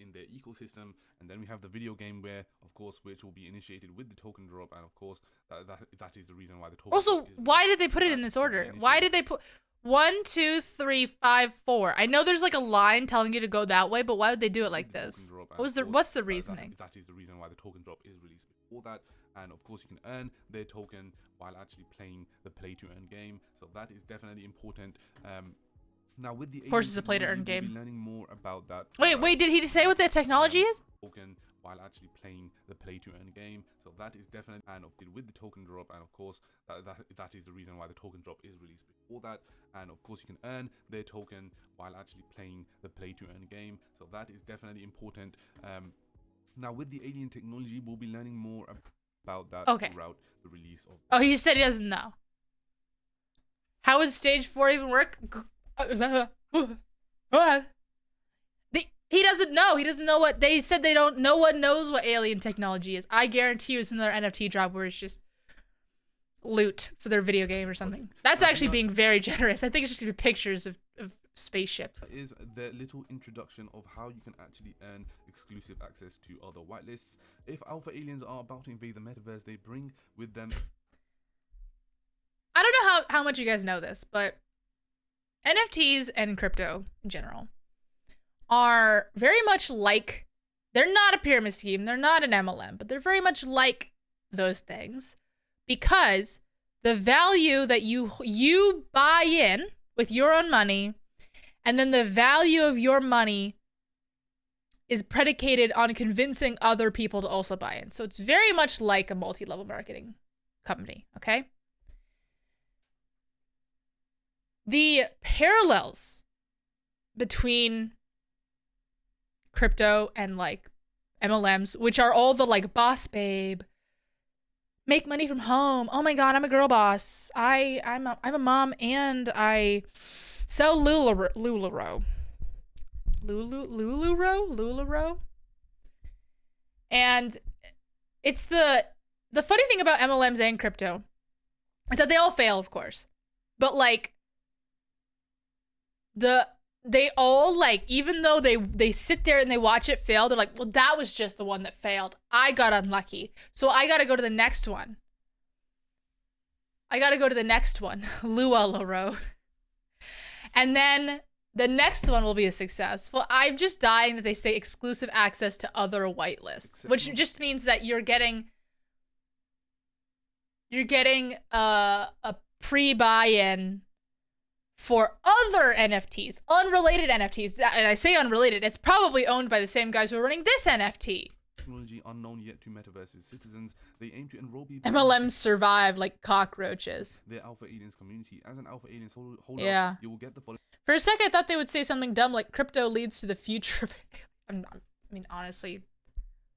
in their ecosystem. And then we have the video game where, of course, which will be initiated with the token drop. And of course, that is the reason why the token Also, drop is why released. did they put it in That this will be order? initiated. Why did they put 1, 2, 3, 5, 4? I know there's like a line telling you to go that way, but why would they do it like the token this? drop, and What was of the course, what's the reasoning? That is the reason why the token drop is released before that. And of course, you can earn their token while actually playing the play to earn game. So that is definitely important. Now with the Of course, it's a play to earn we'll be game. learning more about that. Wait, did he say what the technology is? Token while actually playing the play to earn game. So that is definitely and with the token drop, and of course that is the reason why the token drop is released before that. And of course, you can earn their token while actually playing the play to earn game. So that is definitely important. Now with the alien technology, we'll be learning more about that throughout the release of. Oh, he said he doesn't know. How would stage 4 even work? He doesn't know. He doesn't know what they said. They don't. No one knows what alien technology is. I guarantee you, it's another NFT drop where it's just loot for their video game or something. That's actually being very generous. I think it's just gonna be pictures of spaceships. Is the little introduction of how you can actually earn exclusive access to other whitelists. If alpha aliens are about to invade the metaverse, they bring with them. I don't know how much you guys know this, but NFTs and crypto in general are very much like, they're not a pyramid scheme, they're not an MLM, but they're very much like those things because the value that you buy in with your own money, and then the value of your money is predicated on convincing other people to also buy in. So it's very much like a multi-level marketing company, okay? The parallels between crypto and like MLMs, which are all the like boss babe, make money from home. Oh my God, I'm a girl boss. I'm a mom and I sell LuLaRoe. LuLaRoe? And it's the funny thing about MLMs and crypto is that they all fail, of course. But like they all like, even though they sit there and they watch it fail, they're like, well, that was just the one that failed. I got unlucky. So I got to go to the next one. LuLaRoe. And then the next one will be a success. Well, I'm just dying that they say exclusive access to other whitelists, which just means that you're getting a pre-buy-in for other NFTs, unrelated NFTs. And I say unrelated, it's probably owned by the same guys who are running this NFT. Technology unknown yet to metaverse's citizens, they aim to enroll people. MLMs survive like cockroaches. Their alpha aliens community. As an alpha aliens holder, Yeah. you will get the following. For a second, I thought they would say something dumb like crypto leads to the future of it. I mean, honestly,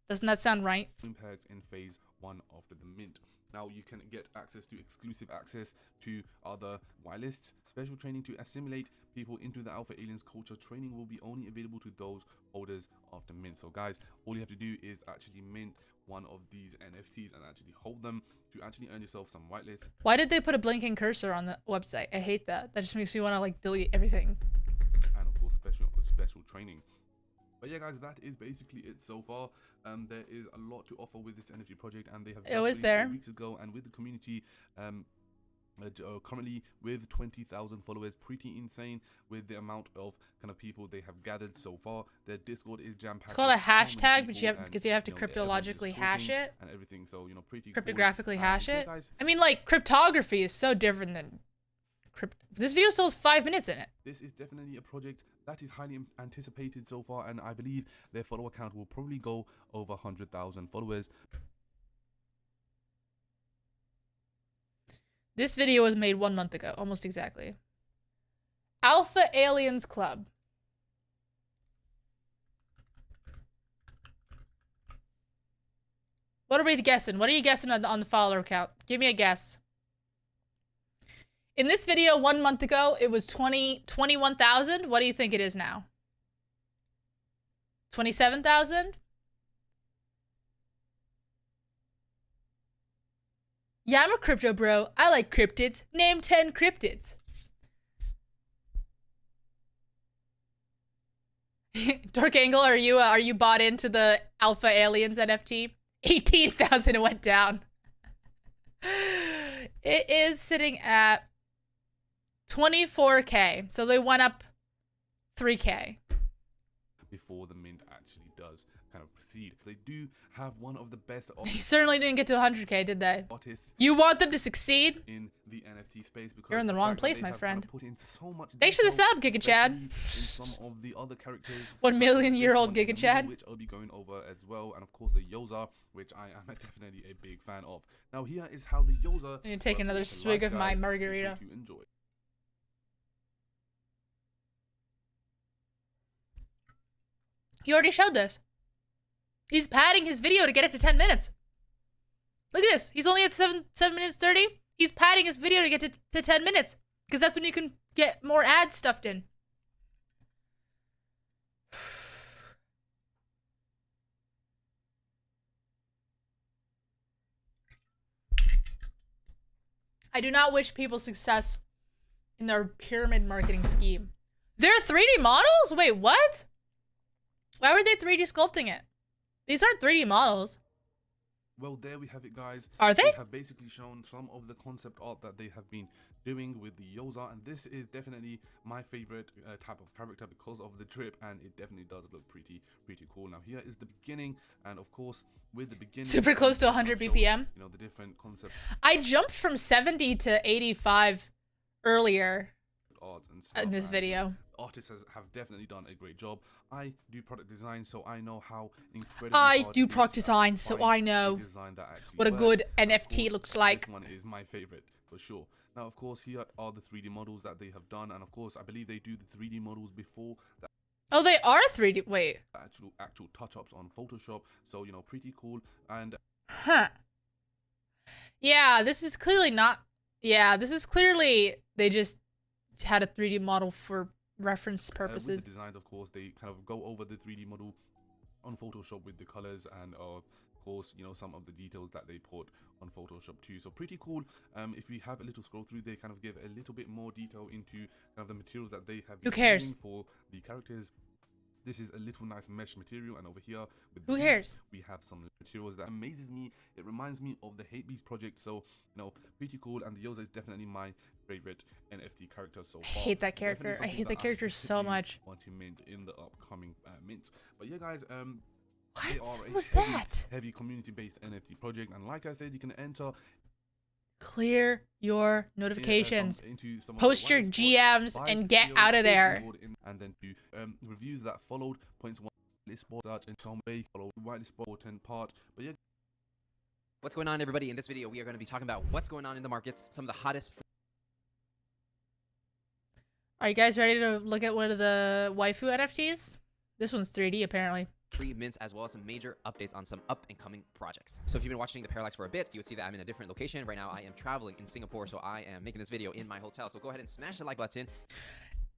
doesn't that sound right? Perks in phase 1 after the mint. Now you can get access to exclusive access to other whitelists, special training to assimilate people into the alpha aliens culture. Training will be only available to those holders after mint. So guys, all you have to do is actually mint one of these NFTs and actually hold them to actually earn yourself some whitelists. Why did they put a blinking cursor on the website? I hate that. That just makes me want to like delete everything. And of course special training. But yeah guys, that is basically it so far. There is a lot to offer with this NFT project, and they have just released it weeks ago, and with the community currently with 20,000 followers, pretty insane with the amount of kind of people they have gathered so far. Their Discord is jam-packed. It's called a hashtag, but because you have to cryptologically hash it and everything, so pretty cryptographically cool. hash it. Guys, I mean, like, cryptography is so different than this video still has 5 minutes in it. This is definitely a project that is highly anticipated so far, and I believe their follower count will probably go over 100,000 followers. This video was made 1 month ago, almost exactly. Alpha Aliens Club. What are we guessing? What are you guessing on the follower count? Give me a guess. In this video 1 month ago, it was 21,000. What do you think it is now? 27,000? Yeah, I'm a crypto bro. I like cryptids. Name 10 cryptids. Dark Angle, are you bought into the Alpha Aliens NFT? 18,000 went down. It is sitting at 24K. So they went up 3K. Before the mint actually does kind of proceed. They do have one of the best They certainly didn't get to 100K, did they? artists You want them to succeed? in the NFT space, because You're in the fact wrong that place, they my have friend. kind of put in so much Thanks for the detail, sub, Giga Chad. especially in some of the other characters. 1 million This year old one in Giga the middle, Chad. which I'll be going over as well, and of course the Yoza, which I am definitely a big fan of. Now here is how the Yoza. I need to take works another with swig life, of my guys. Make sure margarita. to enjoy. He already showed this. He's padding his video to get it to 10 minutes. Look at this. He's only at 7 minutes 30. He's padding his video to get to 10 minutes. Because that's when you can get more ads stuffed in. I do not wish people success in their pyramid marketing scheme. They're 3D models? Wait, what? Why were they 3D sculpting it? These aren't 3D models. Well, there we have it, guys. Are they? They have basically shown some of the concept art that they have been doing with the Yoza, and this is definitely my favorite type of character because of the drip, and it definitely does look pretty cool. Now here is the beginning, and of course with the beginning, Super close to 100 BPM. You know, the different concepts. I jumped from 70 to 85 earlier Arts and stuff, in this video. Artists have definitely done a great job. I do product design, so I know how incredible. I do product design, so I know what a good NFT looks like. This one is my favorite for sure. Now, of course, here are the 3D models that they have done, and of course, I believe they do the 3D models before the Oh, they are 3D. Wait. actual touch-ups on Photoshop. So, you know, pretty cool. And Huh. Yeah, this is clearly not. Yeah, this is clearly they just had a 3D model for reference purposes. with the designs, of course, they kind of go over the 3D model on Photoshop with the colors and of course, you know, some of the details that they put on Photoshop too. So pretty cool. If we have a little scroll through, they kind of give a little bit more detail into kind of the materials that they have been using for the characters. This is a little nice mesh material, and over here with Who these, cares? we have some materials that amazes me. It reminds me of the Hate project, so you know, pretty cool. And the Yoza is definitely my favorite NFT character so far. I hate that character. I hate that character so much. Want to mint in the upcoming mints, but yeah, guys, What? they are What a was heavy, that? heavy community-based NFT project, and like I said, you can enter Clear your notifications. into some of the Post your whitelist GMs boards, and buy get your out of there. board and then do reviews that followed. Points one list board search and some way follow whitelist board 10 part. But yeah, What's going on, everybody? In this video, we are going to be talking about what's going on in the markets, some of the hottest Are you guys ready to look at one of the waifu NFTs? This one's 3D apparently. free mints, as well as some major updates on some up-and-coming projects. So if you've been watching the Parallax for a bit, you would see that I'm in a different location. Right now, I am traveling in Singapore, so I am making this video in my hotel. So go ahead and smash the like button.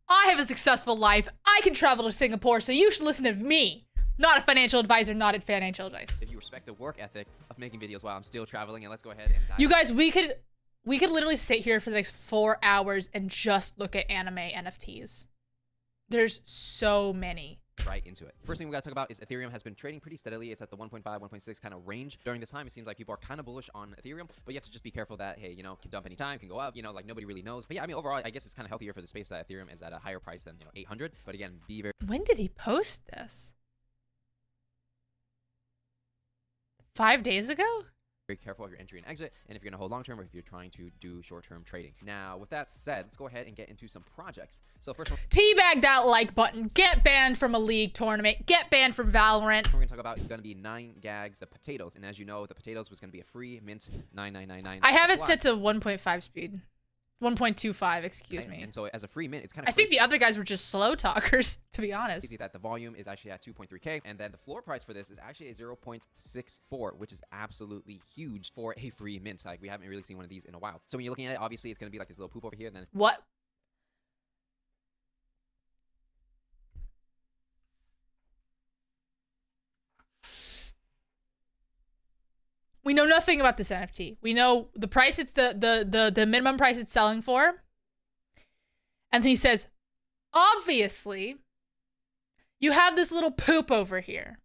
I have a successful life. I can travel to Singapore, so you should listen to me. Not a financial advisor, not a financial advice. If you respect the work ethic of making videos while I'm still traveling, and let's go ahead and dive You guys, we could literally sit here for the next 4 hours and just look at anime NFTs. There's so many. right into it. First thing we gotta talk about is Ethereum has been trading pretty steadily. It's at the 1.5, 1.6 kind of range. During this time, it seems like people are kind of bullish on Ethereum, but you have to just be careful that, hey, you know, can dump anytime, can go up, you know, like nobody really knows. But yeah, I mean, overall, I guess it's kind of healthier for the space that Ethereum is at a higher price than, you know, 800. But again, be very When did he post this? 5 days ago? careful of your entry and exit, and if you're gonna hold long term or if you're trying to do short-term trading. Now, with that said, let's go ahead and get into some projects. So first one Teabag that like button. Get banned from a league tournament. Get banned from Valorant. we're gonna talk about is gonna be 9 gags of potatoes, and as you know, the potatoes was gonna be a free mint 9999. I have it supply. set to 1.5 speed. 1.25, excuse me. And so as a free mint, it's kind of I think the other guys were just slow talkers, to be honest. crazy that the volume is actually at 2.3K, and then the floor price for this is actually a 0.64, which is absolutely huge for a free mint. Like, we haven't really seen one of these in a while. So when you're looking at it, obviously it's gonna be like this little poop over here, and then What? We know nothing about this NFT. We know the price it's the minimum price it's selling for. And then he says, obviously, you have this little poop over here.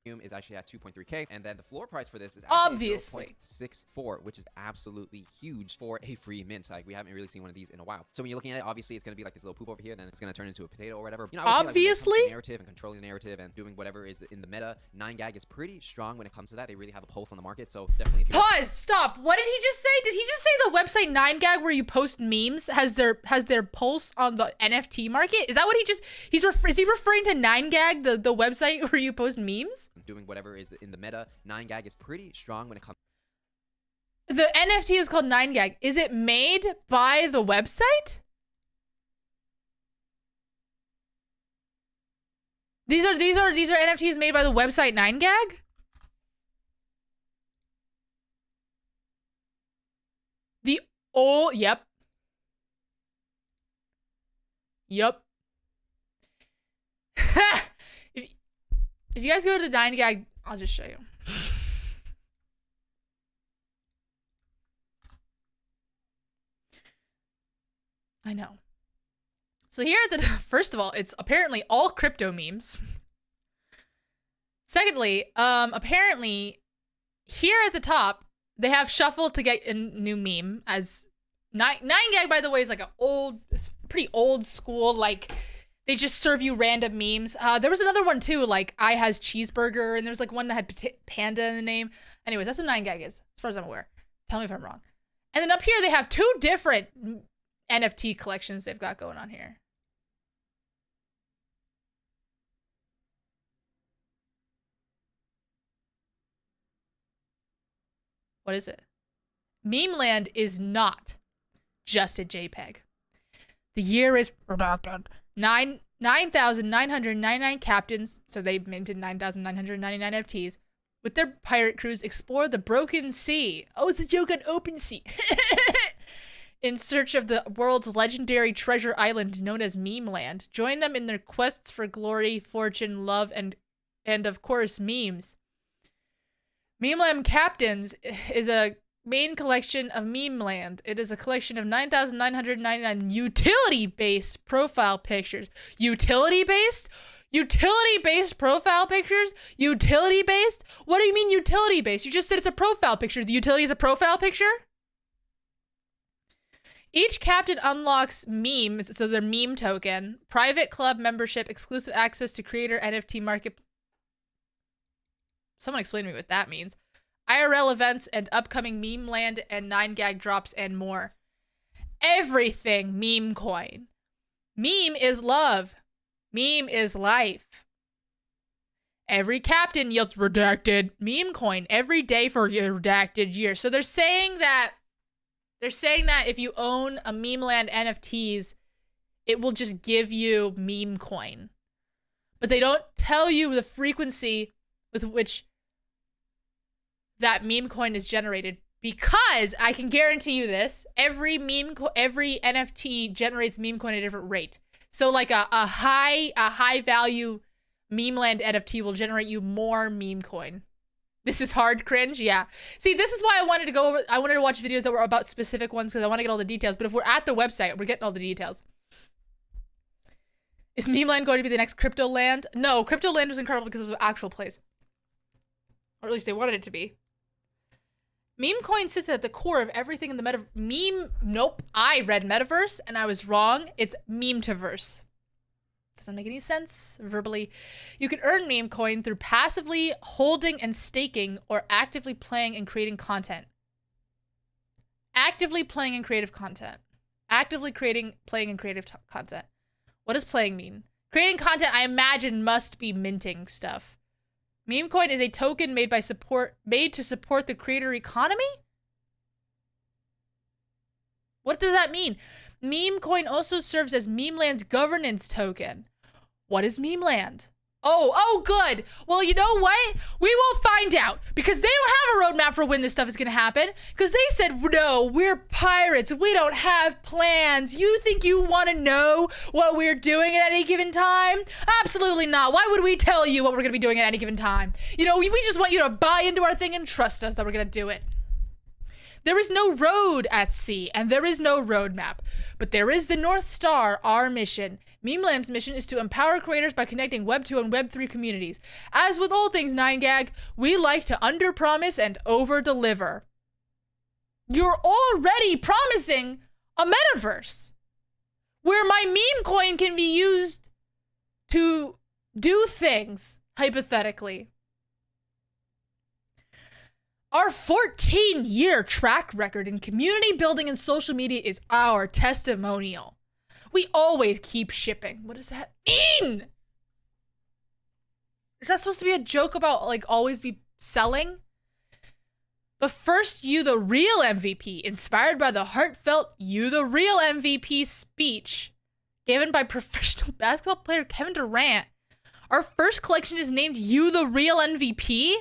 volume is actually at 2.3K, and then the floor price for this is Obviously. 0.64, which is absolutely huge for a free mint. Like, we haven't really seen one of these in a while. So when you're looking at it, obviously it's gonna be like this little poop over here, then it's gonna turn into a potato or whatever. You know, I would say, like, when it comes to Obviously? narrative and controlling the narrative and doing whatever is in the meta, 9gag is pretty strong when it comes to that. They really have a pulse on the market, so definitely. If you Pause. Stop. What did he just say? Did he just say the website 9gag where you post memes has their pulse on the NFT market? Is that what he just is he referring to 9gag, the website where you post memes? doing whatever is in the meta, 9gag is pretty strong when it comes. The NFT is called 9gag. Is it made by the website? These are NFTs made by the website 9gag? Yep. Yup. If you guys go to 9gag, I'll just show you. I know. So here at the first of all, it's apparently all crypto memes. Secondly, apparently here at the top, they have shuffle to get a new meme as 9gag, by the way, is like pretty old school, like they just serve you random memes. There was another one too, like I has cheeseburger, and there's like one that had panda in the name. Anyways, that's what 9gag is, as far as I'm aware. Tell me if I'm wrong. And then up here, they have 2 different NFT collections they've got going on here. What is it? Memeland is not just a JPEG. The year is 9,999 captains, so they minted 9,999 NFTs, with their pirate crews explore the broken sea. Oh, it's a joke on OpenSea. In search of the world's legendary treasure island known as Memeland. Join them in their quests for glory, fortune, love, and of course, memes. Memeland Captains is a main collection of Memeland. It is a collection of 9,999 utility-based profile pictures. Utility-based? Utility-based profile pictures? Utility-based? What do you mean utility-based? You just said it's a profile picture. The utility is a profile picture? Each captain unlocks memes, so their meme token, private club membership, exclusive access to creator NFT market. Someone explain to me what that means. IRL events and upcoming Memeland and 9gag drops and more. Everything meme coin. Meme is love. Meme is life. Every captain yields redacted meme coin every day for a redacted year. So they're saying that if you own a Memeland NFTs, it will just give you meme coin. But they don't tell you the frequency with which that meme coin is generated, because I can guarantee you this, every NFT generates meme coin at a different rate. So like a high value Memeland NFT will generate you more meme coin. This is hard cringe, yeah. See, this is why I wanted to watch videos that were about specific ones, because I want to get all the details. But if we're at the website, we're getting all the details. Is Memeland going to be the next Crypto Land? No, Crypto Land was incredible because it was an actual place. Or at least they wanted it to be. Meme coin sits at the core of everything in the nope, I read metaverse and I was wrong. It's meme-to-verse. Doesn't make any sense verbally. You can earn meme coin through passively holding and staking or actively playing and creating content. Actively playing and creative content. Actively playing and creative content. What does playing mean? Creating content, I imagine, must be minting stuff. Meme coin is a token made to support the creator economy? What does that mean? Meme coin also serves as Memeland's governance token. What is Memeland? Oh, good. Well, you know what? We will find out, because they don't have a roadmap for when this stuff is going to happen, because they said, no, we're pirates. We don't have plans. You think you want to know what we're doing at any given time? Absolutely not. Why would we tell you what we're going to be doing at any given time? You know, we just want you to buy into our thing and trust us that we're going to do it. There is no road at sea, and there is no roadmap. But there is the North Star, our mission. Memeland's mission is to empower creators by connecting Web 2 and Web 3 communities. As with all things 9gag, we like to underpromise and overdeliver. You're already promising a metaverse where my meme coin can be used to do things, hypothetically. Our 14-year track record in community building and social media is our testimonial. We always keep shipping. What does that mean? Is that supposed to be a joke about, like, always be selling? But first, You the Real MVP, inspired by the heartfelt You the Real MVP speech given by professional basketball player Kevin Durant. Our first collection is named You the Real MVP?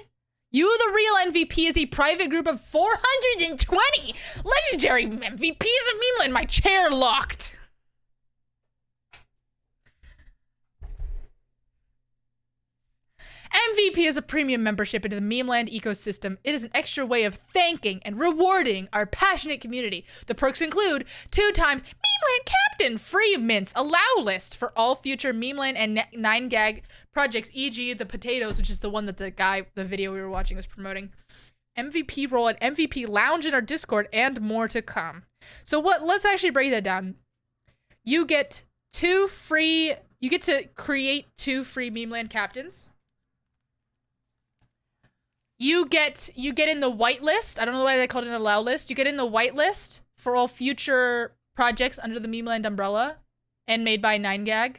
You the Real MVP is a private group of 420 legendary MVPs of Memeland. My chair locked. MVP is a premium membership into the Memeland ecosystem. It is an extra way of thanking and rewarding our passionate community. The perks include 2 times Memeland Captain, free mints, allow list for all future Memeland and 9gag projects, e.g. the potatoes, which is the one that the video we were watching was promoting. MVP role and MVP lounge in our Discord, and more to come. So let's actually break that down. You get to create 2 free Memeland captains. You get in the whitelist. I don't know why they called it an allow list. You get in the whitelist for all future projects under the Memeland umbrella and made by 9gag.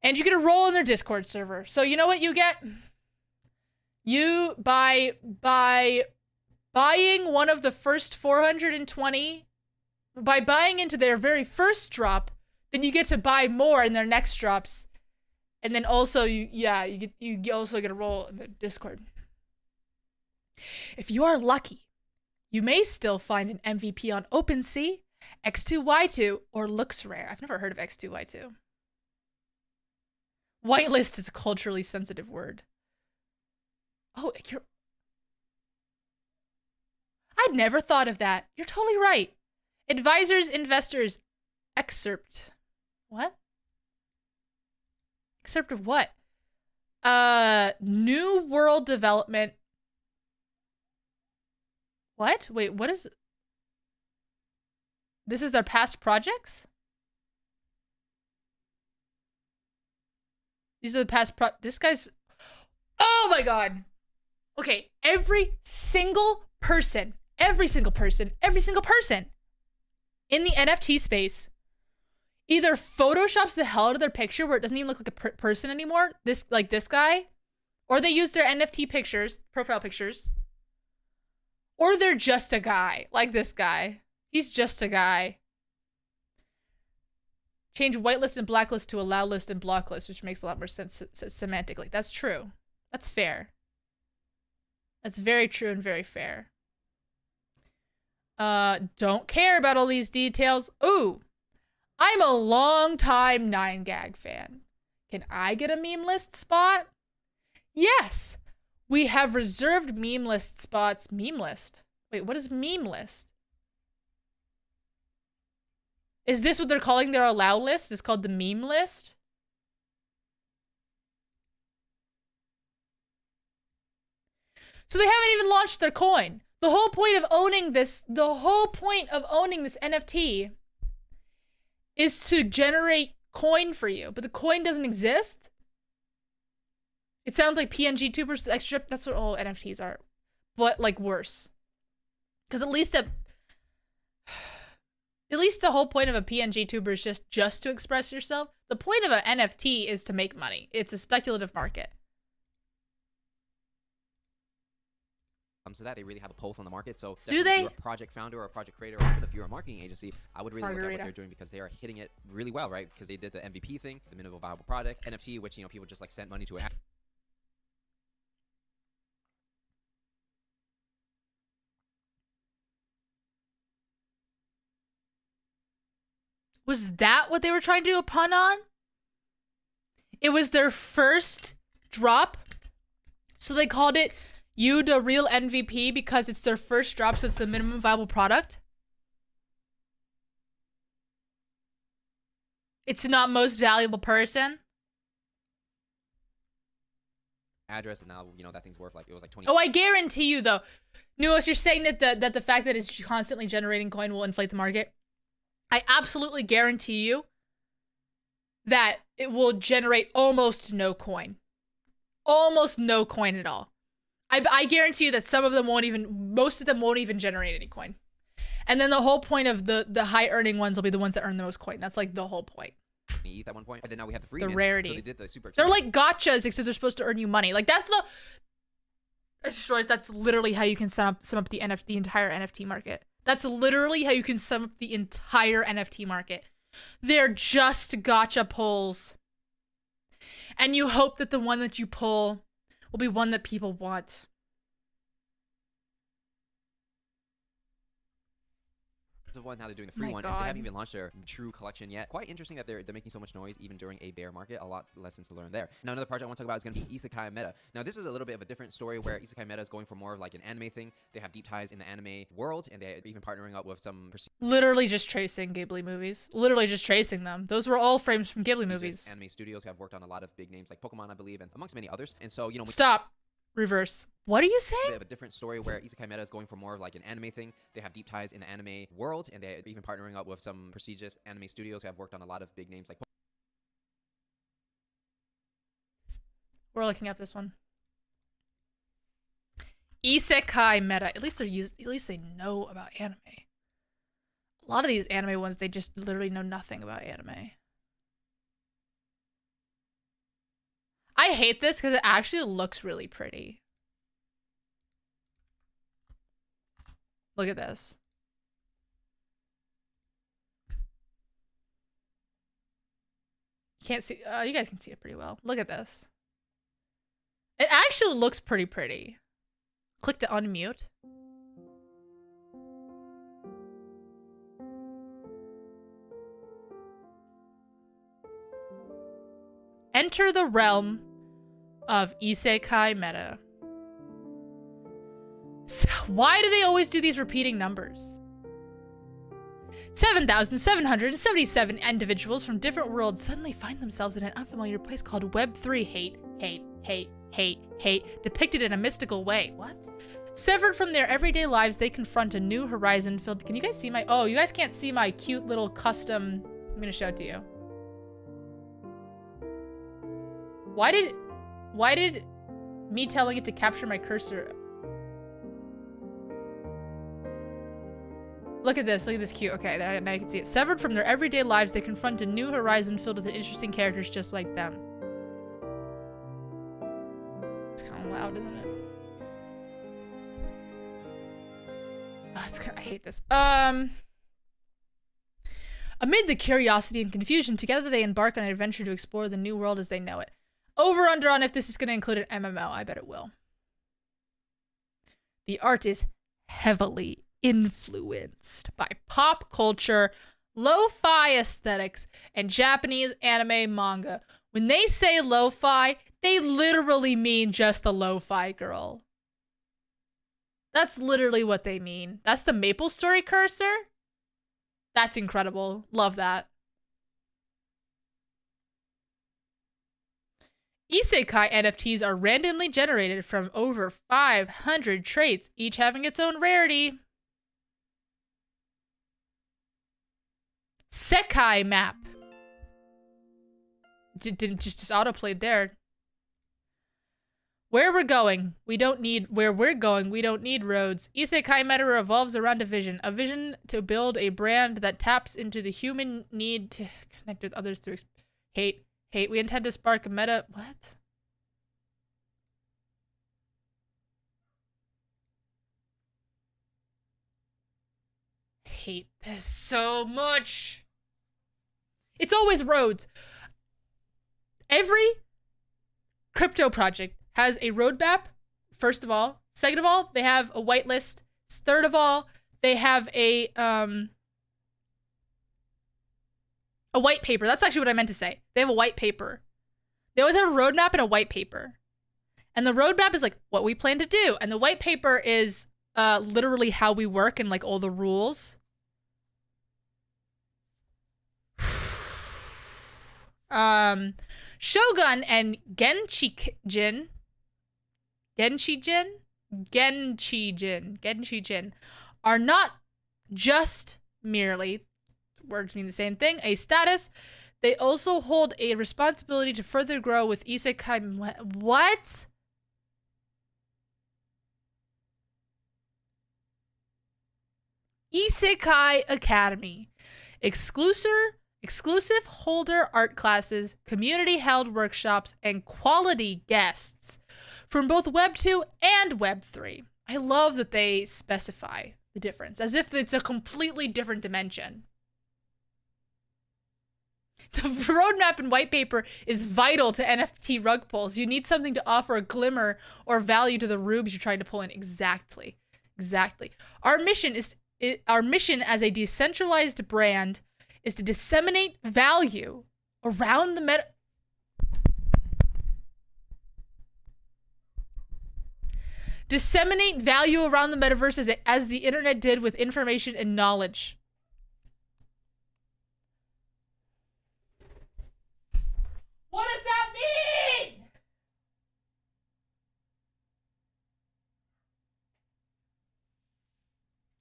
And you get a role in their Discord server. So you know what you get? You, by buying one of the first 420, by buying into their very first drop, then you get to buy more in their next drops. And then also, you also get a role in the Discord. If you are lucky, you may still find an MVP on OpenSea, X2Y2, or looks rare. I've never heard of X2Y2. Whitelist is a culturally sensitive word. Oh, I'd never thought of that. You're totally right. Advisors, investors, excerpt. What? Excerpt of what? New world development. What? Wait, what is... This is their past projects? These are the past this guy's... Oh my god! Okay, every single person in the NFT space either photoshops the hell out of their picture where it doesn't even look like a person anymore, this guy, or they use their NFT pictures, profile pictures, or they're just a guy, like this guy. He's just a guy. Change whitelist and blacklist to allow list and block list, which makes a lot more sense semantically. That's true. That's fair. That's very true and very fair. Don't care about all these details. Ooh, I'm a long time 9gag fan. Can I get a meme list spot? Yes, we have reserved meme list spots. Meme list? Wait, what is meme list? Is this what they're calling their allow list? It's called the meme list? So they haven't even launched their coin. The whole point of owning this NFT is to generate coin for you, but the coin doesn't exist. It sounds like PNG tubers extra. That's what all NFTs are, but like worse. Because at least the whole point of a PNG tuber is just to express yourself. The point of an NFT is to make money. It's a speculative market. So that they really have a pulse on the market. So do they? If you're a project founder or a project creator, or even if you're a marketing agency, I would really look at what they're doing, because they are hitting it really well, right? Because they did the MVP thing, the minimal viable product, NFT, which, you know, people just like sent money to it. Was that what they were trying to do a pun on? It was their first drop, so they called it "You the Real MVP" because it's their first drop, so it's the minimum viable product. It's not most valuable person. Address, and now, you know, that thing's worth like, it was like 20. Oh, I guarantee you though, Nuos, you're saying that the fact that it's constantly generating coin will inflate the market. I absolutely guarantee you that it will generate almost no coin. Almost no coin at all. I guarantee you that most of them won't even generate any coin. And then the whole point of the high earning ones will be the ones that earn the most coin. That's like the whole point. ETH at one point, but then now we have the free The mints, rarity. So they did the super. They're like gotchas, except they're supposed to earn you money. Like that's literally how you can sum up the entire NFT market. That's literally how you can sum up the entire NFT market. They're just gotcha pulls. And you hope that the one that you pull will be one that people want. one, now they're doing the free My one, and they God. haven't even launched their true collection yet. Quite interesting that they're making so much noise even during a bear market. A lot lessons to learn there. Now, another project I want to talk about is going to be Isekai Meta. Now, this is a little bit of a different story where Isekai Meta is going for more of like an anime thing. They have deep ties in the anime world, and they're even partnering up with some Literally just tracing Ghibli movies. Literally just tracing them. Those were all frames from Ghibli movies. anime studios who have worked on a lot of big names like Pokemon, I believe, and amongst many others. And so, you know, Stop. Reverse. What are you a bit saying? of a different story where Isekai Meta is going for more of like an anime thing. They have deep ties in the anime world, and they're even partnering up with some prestigious anime studios who have worked on a lot of big names like We're looking up this one. Isekai Meta. At least they know about anime. A lot of these anime ones, they just literally know nothing about anime. I hate this because it actually looks really pretty. Look at this. Can't see. You guys can see it pretty well. Look at this. It actually looks pretty pretty. Click to unmute. Enter the realm of Isekai Meta. So why do they always do these repeating numbers? 7,777 individuals from different worlds suddenly find themselves in an unfamiliar place called Web3 hate, depicted in a mystical way. What? Severed from their everyday lives, they confront a new horizon filled... Can you guys see my... Oh, you guys can't see my cute little custom... I'm gonna show it to you. Why did me telling it to capture my cursor... Look at this cute. Okay, now you can see it. Severed from their everyday lives, they confront a new horizon filled with interesting characters just like them. It's kind of loud, isn't it? Oh, I hate this. Amid the curiosity and confusion, together they embark on an adventure to explore the new world as they know it. Over under on if this is going to include an MMO. I bet it will. The art is heavily influenced by pop culture, lo-fi aesthetics, and Japanese anime manga. When they say lo-fi, they literally mean just the lo-fi girl. That's literally what they mean. That's the Maple Story cursor? That's incredible. Love that. Isekai NFTs are randomly generated from over 500 traits, each having its own rarity. Sekai map. Didn't just autoplayed there. Where we're going, we don't need roads. Isekai Meta revolves around a vision to build a brand that taps into the human need to connect with others through hate. We intend to spark a meta. What? Hate this so much. It's always roads. Every crypto project has a roadmap, first of all. Second of all, they have a whitelist. Third of all, they have a white paper. That's actually what I meant to say. They have a white paper. They always have a roadmap and a white paper. And the roadmap is like what we plan to do. And the white paper is literally how we work and like all the rules. Shogun and Genshijin are not just merely, words mean the same thing, a status. They also hold a responsibility to further grow with Isekai. What? Isekai Academy. Exclusive holder art classes, community-held workshops, and quality guests from both Web 2 and Web 3. I love that they specify the difference, as if it's a completely different dimension. The roadmap and white paper is vital to NFT rug pulls. You need something to offer a glimmer or value to the rubes you're trying to pull in. Exactly. Our mission is our mission as a decentralized brand is to disseminate value around the meta. Disseminate value around the metaverse as the internet did with information and knowledge. What does that mean?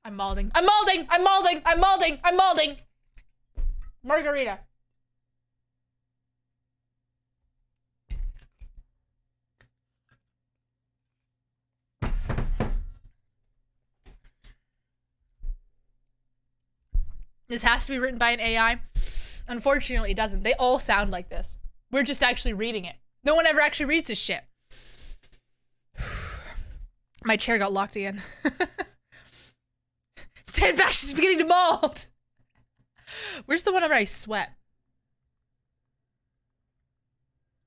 I'm malding. I'm malding. I'm malding. I'm malding. I'm malding. Margarita. This has to be written by an AI. Unfortunately, it doesn't. They all sound like this. We're just actually reading it. No one ever actually reads this shit. My chair got locked again. Stand back, she's beginning to mold. Where's the one where I sweat?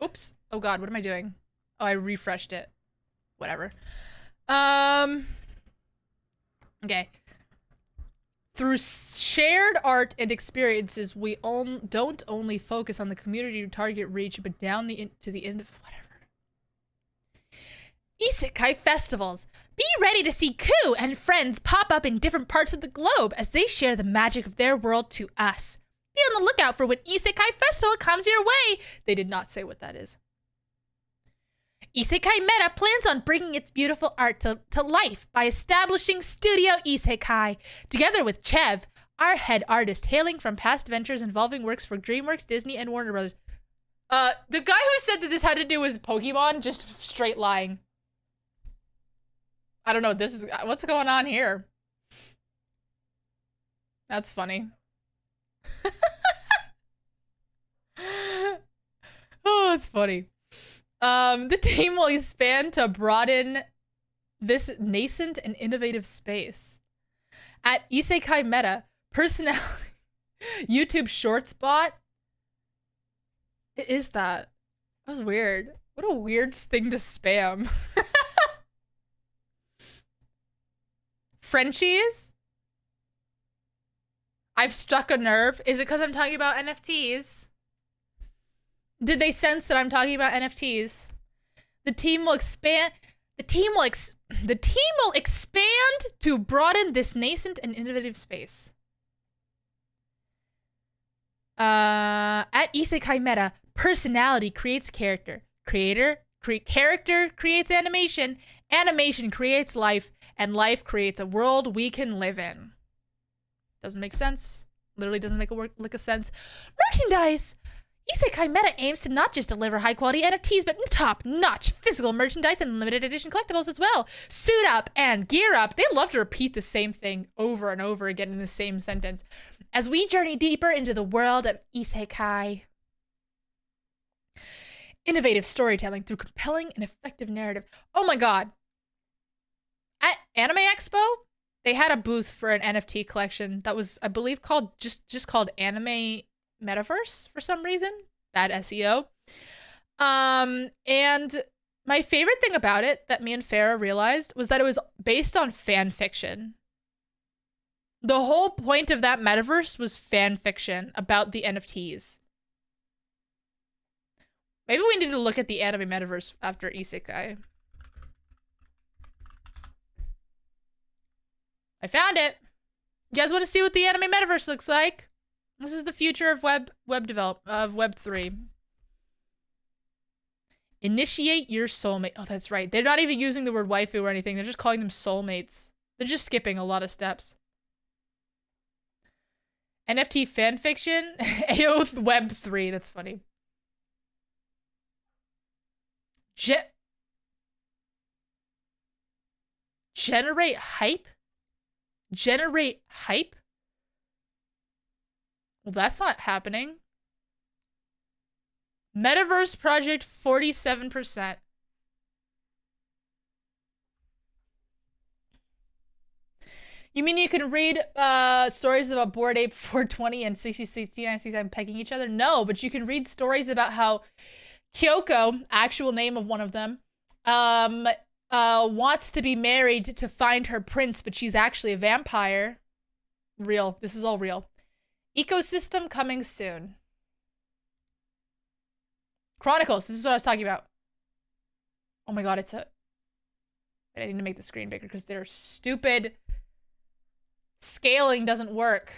Oops. Oh god, what am I doing? Oh, I refreshed it. Whatever. Okay. Through shared art and experiences, we don't only focus on the community to target reach, but down to the end of whatever. Isekai festivals. Be ready to see Ku and friends pop up in different parts of the globe as they share the magic of their world to us. Be on the lookout for when Isekai Festival comes your way. They did not say what that is. Isekai Meta plans on bringing its beautiful art to life by establishing Studio Isekai, together with Chev, our head artist hailing from past ventures involving works for DreamWorks, Disney, and Warner Bros. The guy who said that this had to do with Pokemon, just straight lying. I don't know, what's going on here? That's funny. Oh, that's funny. The team will expand to broaden this nascent and innovative space. At Isekai Meta, personality YouTube Shorts bot. It is that. That was weird. What a weird thing to spam. Frenchies? I've struck a nerve. Is it because I'm talking about NFTs? Did they sense that I'm talking about NFTs? The team will expand. The team will expand to broaden this nascent and innovative space. At Isekai Meta, personality creates character. Character creates animation. Animation creates life, and life creates a world we can live in. Doesn't make sense. Literally doesn't make a lick of sense. Merchandise. Isekai Meta aims to not just deliver high-quality NFTs, but top-notch physical merchandise and limited edition collectibles as well. Suit up and gear up. They love to repeat the same thing over and over again in the same sentence. As we journey deeper into the world of Isekai. Innovative storytelling through compelling and effective narrative. Oh my god. At Anime Expo, they had a booth for an NFT collection that was, I believe, called just called Anime Metaverse for some reason. Bad SEO. And my favorite thing about it that me and Farah realized was that it was based on fan fiction. The whole point of that metaverse was fan fiction about the NFTs. Maybe we need to look at the anime metaverse after Isekai. I found it. You guys want to see what the anime metaverse looks like? This is the future of Web3. Initiate your soulmate. Oh, that's right. They're not even using the word waifu or anything. They're just calling them soulmates. They're just skipping a lot of steps. NFT fanfiction? AO Web3. That's funny. Generate hype? Generate hype? Well, that's not happening. Metaverse project 47%. You mean you can read stories about Bored Ape 420 and 6069 pegging each other? No, but you can read stories about how Kyoko, actual name of one of them, wants to be married to find her prince, but she's actually a vampire. Real. This is all real. Ecosystem coming soon. Chronicles. This is what I was talking about. Oh my god, it's a... I need to make the screen bigger because they're stupid. Scaling doesn't work.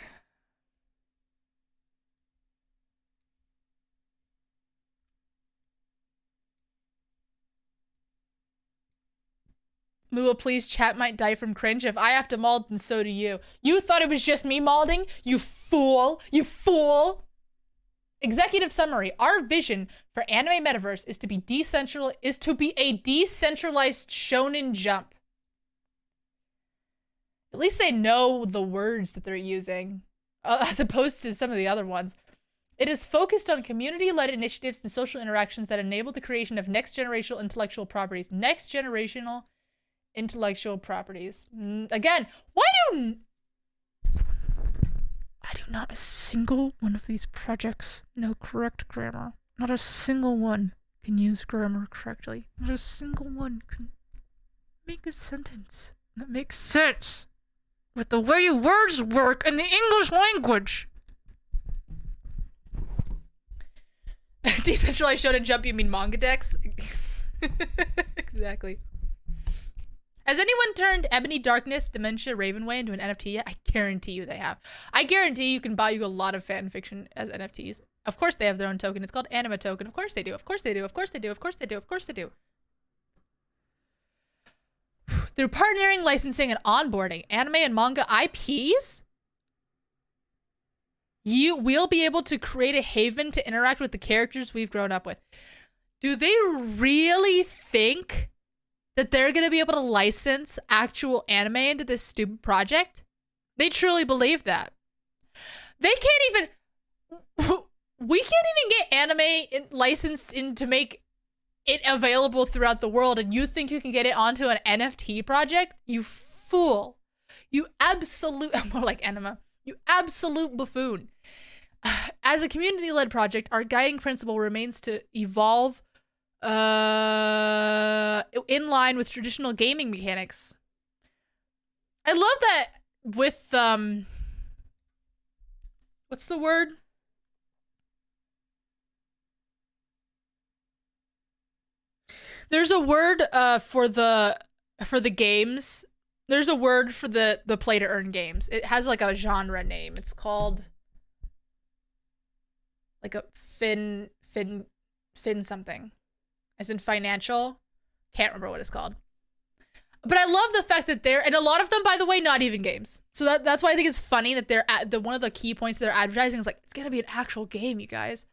Lua, please, chat might die from cringe. If I have to mold, then so do you. You thought it was just me molding? You fool! You fool! Executive summary. Our vision for anime metaverse is to be a decentralized shonen jump. At least they know the words that they're using, as opposed to some of the other ones. It is focused on community-led initiatives and social interactions that enable the creation of next-generational intellectual properties. Next-generational intellectual properties. Again, why do not a single one of these projects know correct grammar? Not a single one can use grammar correctly. Not a single one can make a sentence that makes sense with the way words work in the English language. Decentralized shonen jump, you mean manga decks? Exactly. Has anyone turned Ebony Darkness, Dementia, Ravenway into an NFT yet? I guarantee you they have. I guarantee you can buy you a lot of fan fiction as NFTs. Of course they have their own token. It's called Anima Token. Of course they do. Of course they do. Of course they do. Of course they do. Of course they do. Through partnering, licensing, and onboarding anime and manga IPs, you will be able to create a haven to interact with the characters we've grown up with. Do they really think that they're going to be able to license actual anime into this stupid project? They truly believe that. They can't even... We can't even get anime licensed in to make it available throughout the world, and you think you can get it onto an NFT project? You fool. You absolute... More like anima. You absolute buffoon. As a community-led project, our guiding principle remains to evolve in line with traditional gaming mechanics. I love that with what's the word? There's a word for the games. There's a word for the play to earn games. It has like a genre name. It's called like a fin something. As in financial. Can't remember what it's called. But I love the fact that and a lot of them, by the way, not even games. So that's why I think it's funny that they're one of the key points of their advertising is like, it's gonna be an actual game, you guys.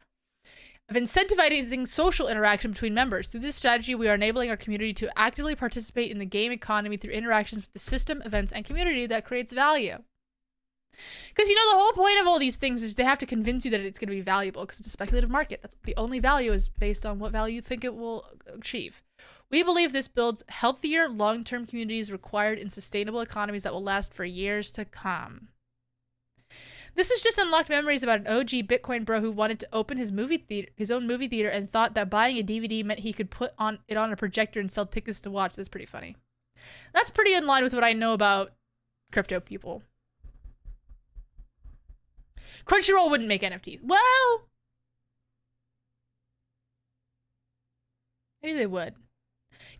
Of incentivizing social interaction between members. Through this strategy, we are enabling our community to actively participate in the game economy through interactions with the system, events, and community that creates value. Because, the whole point of all these things is they have to convince you that it's going to be valuable because it's a speculative market. That's the only value is based on what value you think it will achieve. We believe this builds healthier, long-term communities required in sustainable economies that will last for years to come. This has just unlocked memories about an OG Bitcoin bro who wanted to open his own movie theater and thought that buying a DVD meant he could put it on a projector and sell tickets to watch. That's pretty funny. That's pretty in line with what I know about crypto people. Crunchyroll wouldn't make NFTs. Well, maybe they would.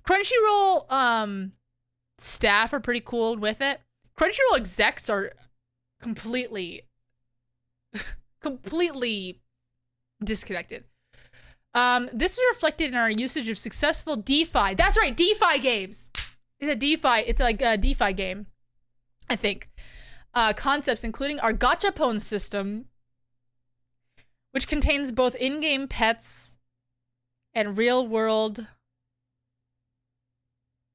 Crunchyroll staff are pretty cool with it. Crunchyroll execs are completely disconnected. This is reflected in our usage of successful DeFi. That's right, DeFi games. It's a DeFi. It's like a DeFi game, I think. Concepts including our gachapon system, which contains both in-game pets and real-world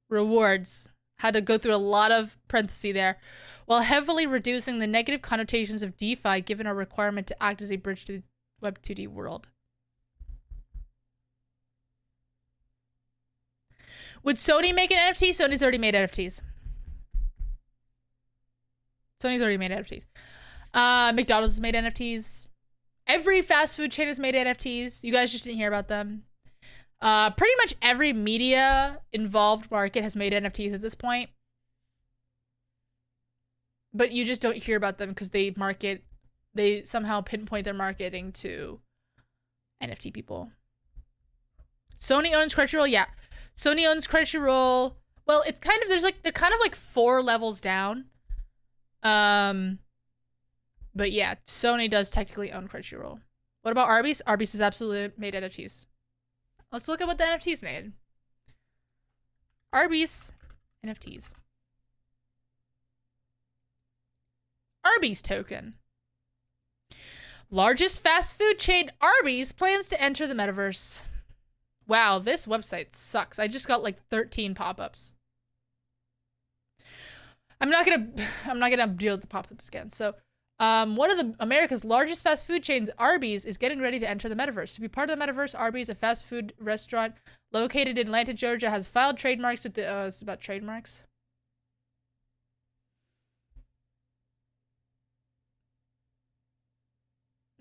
rewards. Had to go through a lot of parentheses there, while heavily reducing the negative connotations of DeFi given our requirement to act as a bridge to the Web 2D world. Would Sony make an NFT? Sony's already made NFTs. McDonald's has made NFTs. Every fast food chain has made NFTs. You guys just didn't hear about them. Pretty much every media involved market has made NFTs at this point. but you just don't hear about them because they somehow pinpoint their marketing to NFT people. Sony owns Crunchyroll. Yeah, Sony owns Crunchyroll. Well, it's kind of, they're kind of like 4 levels down. But yeah, Sony does technically own Crunchyroll. What about Arby's? Arby's has absolutely made NFTs. Let's look at what the NFTs made. Arby's NFTs. Arby's token. Largest fast food chain Arby's plans to enter the metaverse. Wow, this website sucks. I just got like 13 pop-ups. I'm not gonna deal with the pop-ups again. So, one of the America's largest fast food chains, Arby's, is getting ready to enter the metaverse. To be part of the metaverse, Arby's, a fast food restaurant located in Atlanta, Georgia, has filed trademarks with the. It's about trademarks.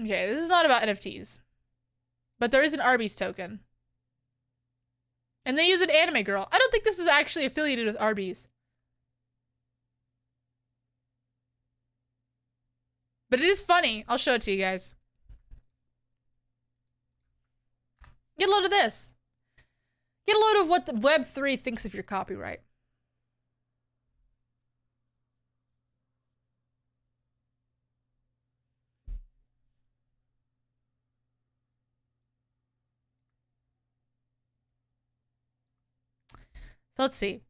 Okay, this is not about NFTs, but there is an Arby's token. And they use an anime girl. I don't think this is actually affiliated with Arby's. But it is funny. I'll show it to you guys. Get a load of this. Get a load of what the Web3 thinks of your copyright. So let's see.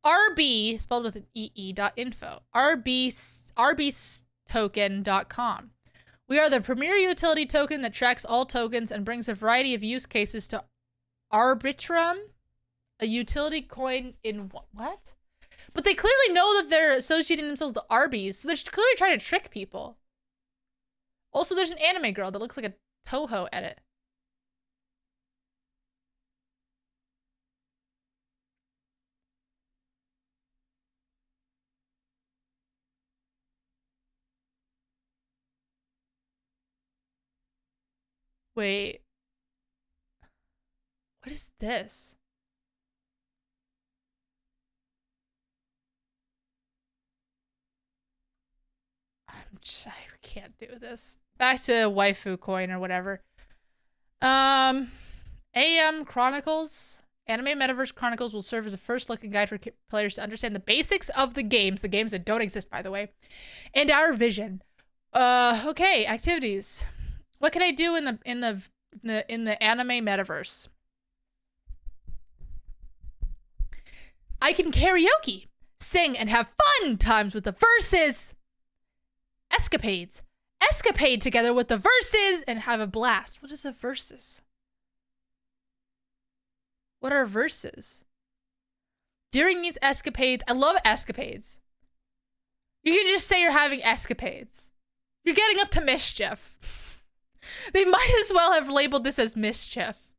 RB, spelled with an EE.info. RBtoken.com. We are the premier utility token that tracks all tokens and brings a variety of use cases to Arbitrum, a utility coin in what? But they clearly know that they're associating themselves with Arby's, so they're clearly trying to trick people. Also, there's an anime girl that looks like a Toho edit. Wait. What is this? I can't do this. Back to waifu coin or whatever. AM Chronicles. Anime Metaverse Chronicles will serve as a first look and guide for players to understand the basics of the games that don't exist, by the way, and our vision. Okay, activities. What can I do in the anime metaverse? I can karaoke, sing, and have fun times with the verses. Escapades. Escapade together with the verses and have a blast. What is a verses? What are verses? During these escapades, I love escapades. You can just say you're having escapades. You're getting up to mischief. They might as well have labeled this as mischief.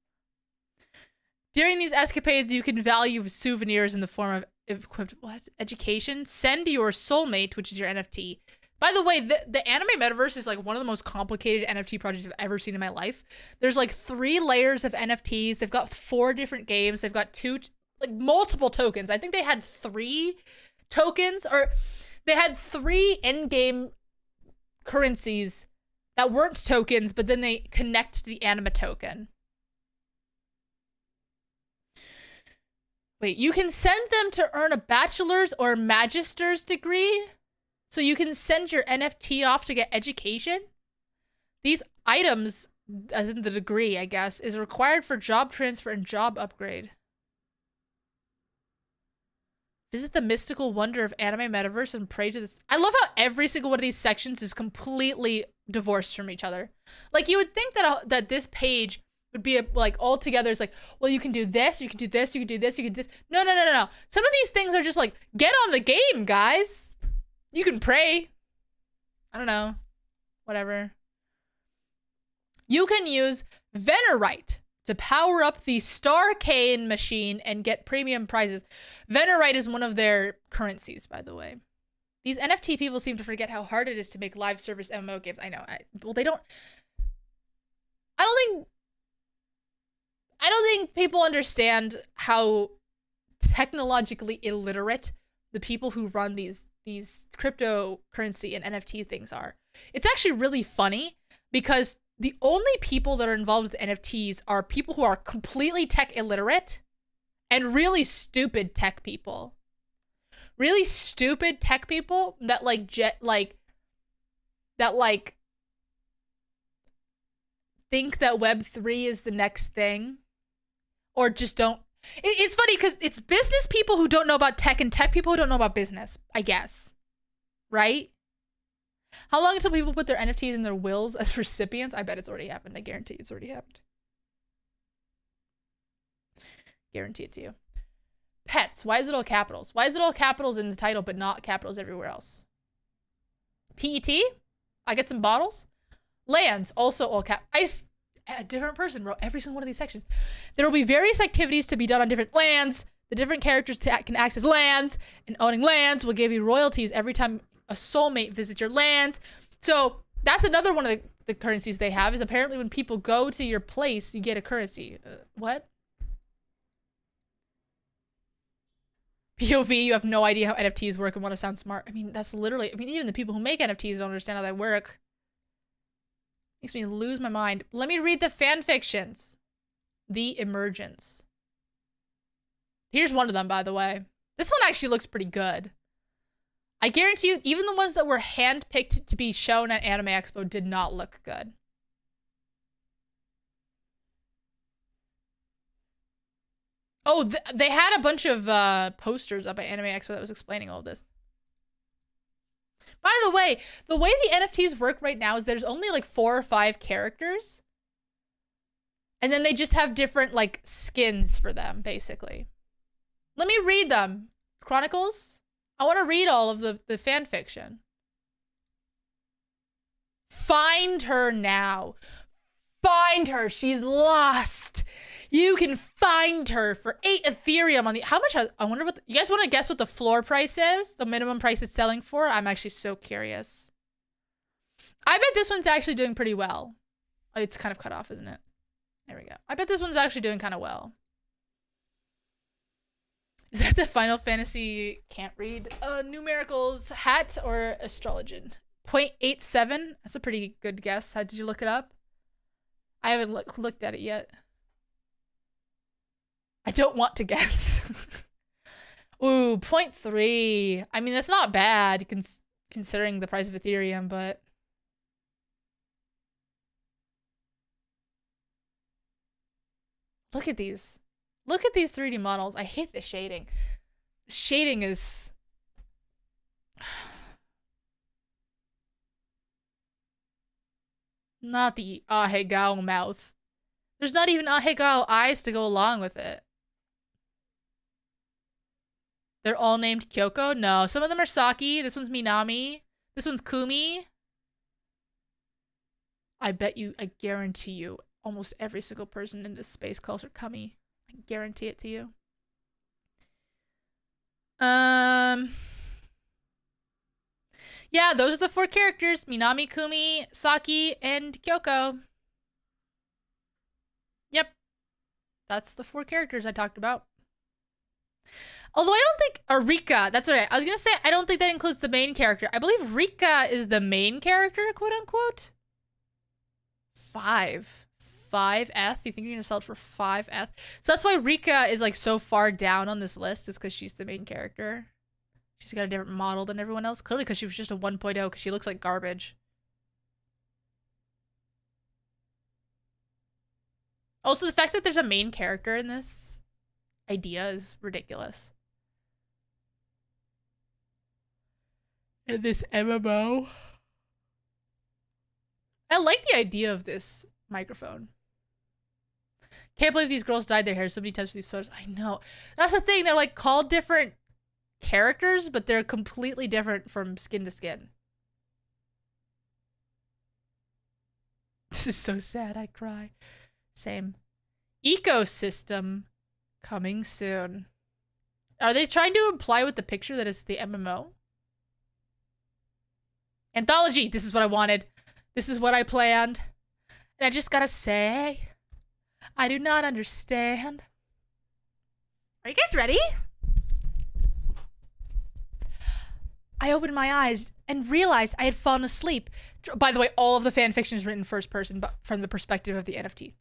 During these escapades, you can value souvenirs in the form of equipped education. Send your soulmate, which is your NFT. By the way, the anime metaverse is like one of the most complicated NFT projects I've ever seen in my life. There's like 3 layers of NFTs. They've got 4 different games. They've got multiple tokens. I think they had 3 tokens, or they had 3 in-game currencies that weren't tokens, but then they connect to the anime token. Wait, you can send them to earn a bachelor's or magister's degree? So you can send your NFT off to get education? These items, as in the degree, I guess, is required for job transfer and job upgrade. Visit the mystical wonder of anime metaverse and pray to this. I love how every single one of these sections is completely divorced from each other. Like, you would think that this page would be like all together. It's like, well, you can do this, you can do this, you can do this, you can do this. No. Some of these things are just like, get on the game, guys. You can pray. I don't know. Whatever. You can use Venerite to power up the Starcane machine and get premium prizes. Venerite is one of their currencies, by the way. These NFT people seem to forget how hard it is to make live service MMO games. I know. They don't. I don't think people understand how technologically illiterate the people who run these cryptocurrency and NFT things are. It's actually really funny because the only people that are involved with NFTs are people who are completely tech illiterate and really stupid tech people. Really stupid tech people that think that Web3 is the next thing, or just don't. It's funny because it's business people who don't know about tech and tech people who don't know about business, I guess. Right? How long until people put their NFTs in their wills as recipients? I bet it's already happened. I guarantee it's already happened. Guarantee it to you. Pets. Why is it all capitals? Why is it all capitals in the title but not capitals everywhere else? PET? I get some bottles. Lands. Also all a different person wrote every single one of these sections. There will be various activities to be done on different lands. The different characters can access lands, and owning lands will give you royalties every time a soulmate visits your lands. So that's another one of the currencies they have, is apparently when people go to your place, you get a currency. What? POV, you have no idea how NFTs work and want to sound smart. I mean, that's literally, even the people who make NFTs don't understand how they work. Makes me lose my mind. Let me read the fan fictions. The Emergence. Here's one of them, by the way. This one actually looks pretty good. I guarantee you, even the ones that were handpicked to be shown at Anime Expo did not look good. Oh, they had a bunch of posters up at Anime Expo that was explaining all of this. By the way the NFTs work right now is there's only like 4 or 5 characters. And then they just have different like skins for them, basically. Let me read them. Chronicles? I want to read all of the fan fiction. Find her now. Find her. She's lost. You can find her for 8 Ethereum on the... How much... I wonder what... You guys want to guess what the floor price is? The minimum price it's selling for? I'm actually so curious. I bet this one's actually doing pretty well. Oh, it's kind of cut off, isn't it? There we go. I bet this one's actually doing kind of well. Is that the Final Fantasy... Can't read. Numericals. Hat or astrologian? 0.87? That's a pretty good guess. How did you look it up? I haven't looked at it yet. I don't want to guess. Ooh, 0.3. I mean, that's not bad considering the price of Ethereum, but... Look at these. Look at these 3D models. I hate the shading. The shading is... Not the Ahegao mouth. There's not even Ahegao eyes to go along with it. They're all named Kyoko? No, some of them are Saki. This one's Minami. This one's Kumi. I guarantee you, almost every single person in this space calls her Kami. I guarantee it to you. Yeah, those are the 4 characters. Minami, Kumi, Saki, and Kyoko. Yep. That's the 4 characters I talked about. Although I don't think... Or Rika. That's right. I was going to say, I don't think that includes the main character. I believe Rika is the main character, quote unquote. 5. 5eth? You think you're going to sell it for 5eth? So that's why Rika is like so far down on this list, is because she's the main character. She's got a different model than everyone else. Clearly because she was just a 1.0 because she looks like garbage. Also, the fact that there's a main character in this idea is ridiculous. And this MMO. I like the idea of this microphone. Can't believe these girls dyed their hair so many times for these photos. I know. That's the thing. They're like called different characters, but they're completely different from skin to skin. This is so sad. I cry. Same. Ecosystem coming soon. Are they trying to imply with the picture that it's the MMO? Anthology. This is what I wanted. This is what I planned. And I just gotta say, I do not understand. Are you guys ready? I opened my eyes and realized I had fallen asleep. By the way, all of the fan fiction is written first person, but from the perspective of the NFT.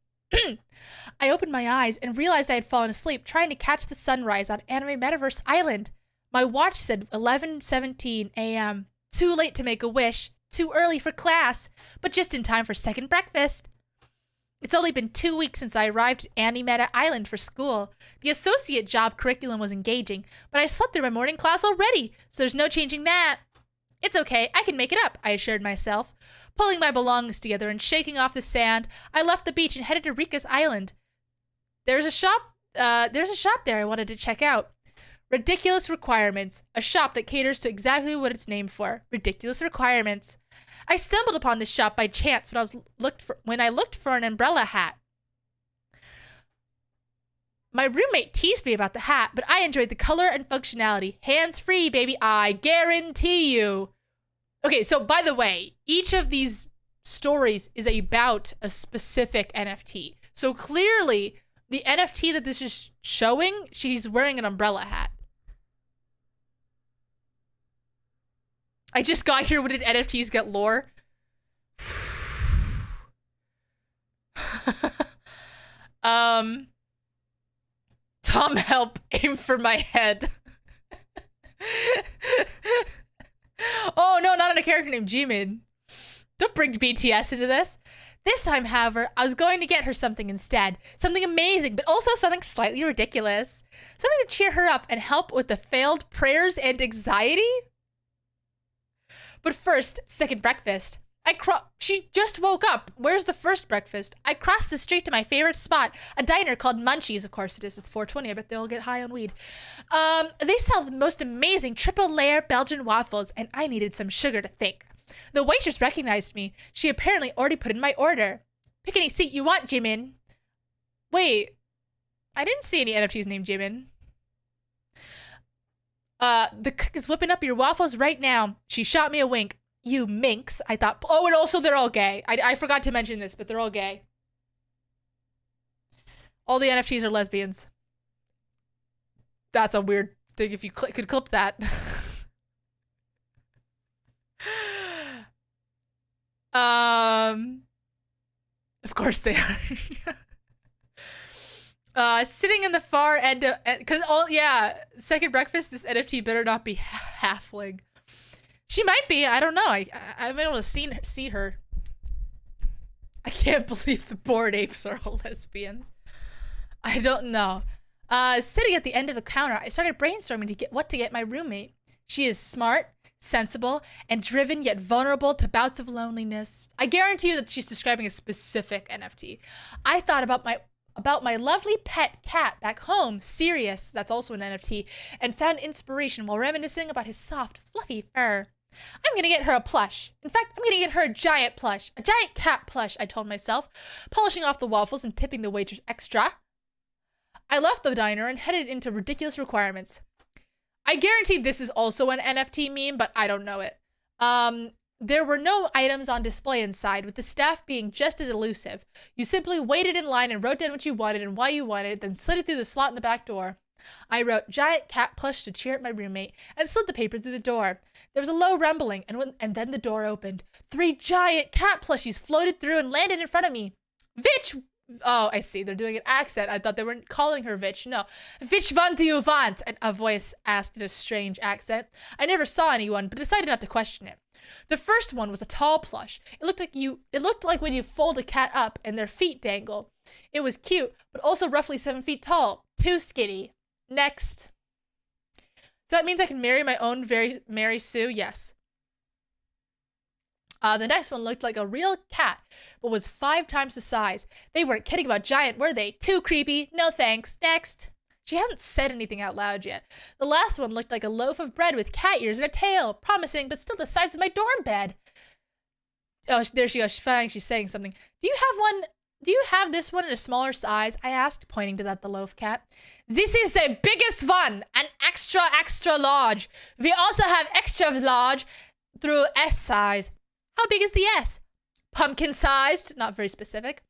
I opened my eyes and realized I had fallen asleep trying to catch the sunrise on Anime Metaverse Island. My watch said 11:17 a.m. Too late to make a wish, too early for class, but just in time for second breakfast. It's only been 2 weeks since I arrived at Anime Island for school. The associate job curriculum was engaging, but I slept through my morning class already, so there's no changing that. It's okay, I can make it up, I assured myself. Pulling my belongings together and shaking off the sand, I left the beach and headed to Rika's Island. There's a shop there I wanted to check out. Ridiculous Requirements, a shop that caters to exactly what it's named for, ridiculous requirements. I stumbled upon this shop by chance when I looked for an umbrella hat. My roommate teased me about the hat, but I enjoyed the color and functionality. Hands-free, baby, I guarantee you. Okay, so by the way, each of these stories is about a specific NFT. So clearly, the NFT that this is showing, she's wearing an umbrella hat. I just got here. When did NFTs get lore? Tom, help. Aim for my head. Oh, no, not on a character named Jimin. Don't bring BTS into this. This time, however, I was going to get her something instead. Something amazing, but also something slightly ridiculous. Something to cheer her up and help with the failed prayers and anxiety. But first, second breakfast. She just woke up. Where's the first breakfast? I crossed the street to my favorite spot, a diner called Munchies. Of course it is. It's 420. I bet they'll get high on weed. They sell the most amazing triple layer Belgian waffles, and I needed some sugar to think. The waitress recognized me. She apparently already put in my order. Pick any seat you want, Jimin. Wait, I didn't see any NFTs named Jimin. The cook is whipping up your waffles right now. She shot me a wink. You minx, I thought. Oh, and also they're all gay. I forgot to mention this, but they're all gay. All the NFTs are lesbians. That's a weird thing if you could clip that. Of course they are. Sitting in the far end of, cause second breakfast, this NFT better not be halfling. She might be, I don't know. I've been able to see her. I can't believe the Bored Apes are all lesbians. I don't know. Sitting at the end of the counter, I started brainstorming what to get my roommate. She is smart, sensible, and driven yet vulnerable to bouts of loneliness. I guarantee you that she's describing a specific NFT. I thought about my lovely pet cat back home, Sirius, that's also an NFT, and found inspiration while reminiscing about his soft, fluffy fur. I'm gonna get her a plush. In fact, I'm gonna get her a giant plush. A giant cat plush, I told myself, polishing off the waffles and tipping the waitress extra. I left the diner and headed into Ridiculous Requirements. I guarantee this is also an NFT meme, but I don't know it. There were no items on display inside, with the staff being just as elusive. You simply waited in line and wrote down what you wanted and why you wanted it, then slid it through the slot in the back door. I wrote giant cat plush to cheer up my roommate and slid the paper through the door. There was a low rumbling, and then the door opened. 3 giant cat plushies floated through and landed in front of me. Vitch! Oh, I see. They're doing an accent. I thought they weren't calling her Vitch. No. Which one do you want? A voice asked in a strange accent. I never saw anyone, but decided not to question it. The first one was a tall plush. It looked like when you fold a cat up and their feet dangle. It was cute, but also roughly 7 feet tall. Too skinny. Next. So that means I can marry my own Mary Sue? Yes. The next one looked like a real cat, but was 5 times the size. They weren't kidding about giant, were they? Too creepy. No thanks. Next. She hasn't said anything out loud yet. The last one looked like a loaf of bread with cat ears and a tail. Promising, but still the size of my dorm bed. Oh, there she goes. She's saying something. Do you have this one in a smaller size? I asked, pointing to the loaf cat. This is the biggest one, an extra large. We also have extra large through S size. How big is the S? Pumpkin sized. Not very specific.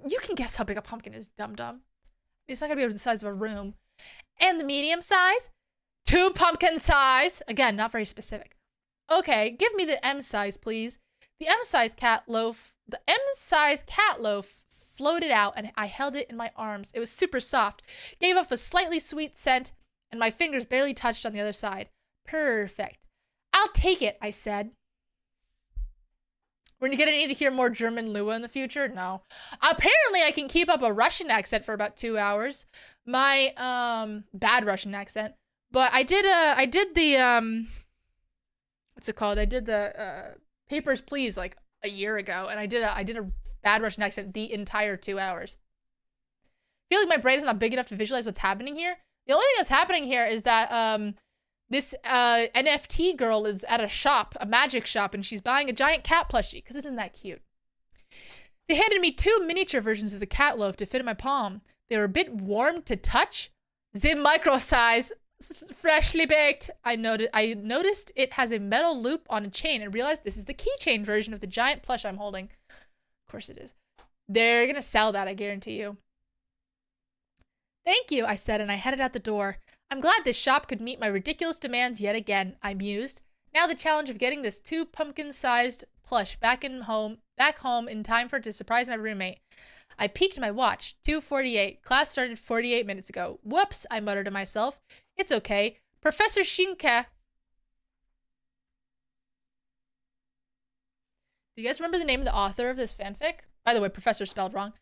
You can guess how big a pumpkin is, dum-dum. It's not gonna be the size of a room. And the medium size? 2 pumpkin size. Again, not very specific. Okay, give me the M size, please. The M-sized cat loaf floated out and I held it in my arms. It was super soft, gave off a slightly sweet scent, and my fingers barely touched on the other side. Perfect. I'll take it, I said. We're gonna need to hear more German Lua in the future? No. Apparently I can keep up a Russian accent for about 2 hours. My, bad Russian accent. But I did the, what's it called? I did the, Papers, Please, like a year ago, and I did a bad Russian accent the entire 2 hours. I feel like my brain is not big enough to visualize what's happening here. The only thing that's happening here is that this NFT girl is at a shop, a magic shop, and she's buying a giant cat plushie, because isn't that cute? They handed me 2 miniature versions of the cat loaf to fit in my palm. They were a bit warm to touch. The micro size, freshly baked. I noticed it has a metal loop on a chain and realized this is the keychain version of the giant plush I'm holding. Of course it is. They're gonna sell that, I guarantee you. Thank you, I said, and I headed out the door. I'm glad this shop could meet my ridiculous demands yet again, I mused. Now the challenge of getting this 2 pumpkin-sized plush back home in time for it to surprise my roommate. I peeked my watch. 2:48. Class started 48 minutes ago. Whoops, I muttered to myself. It's okay. Professor Shinka. Do you guys remember the name of the author of this fanfic? By the way, professor spelled wrong.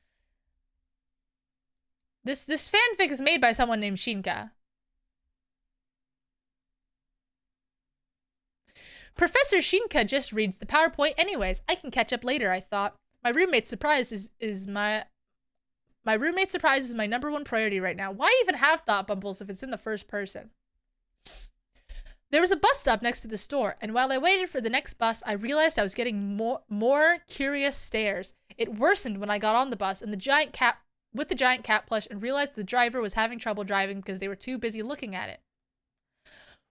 This fanfic is made by someone named Shinka. Professor Shinka just reads the PowerPoint anyways. I can catch up later, I thought. My roommate's surprise is my number 1 priority right now. Why even have thought bubbles if it's in the first person? There was a bus stop next to the store, and while I waited for the next bus, I realized I was getting more curious stares. It worsened when I got on the bus and the giant cat plush and realized the driver was having trouble driving because they were too busy looking at it.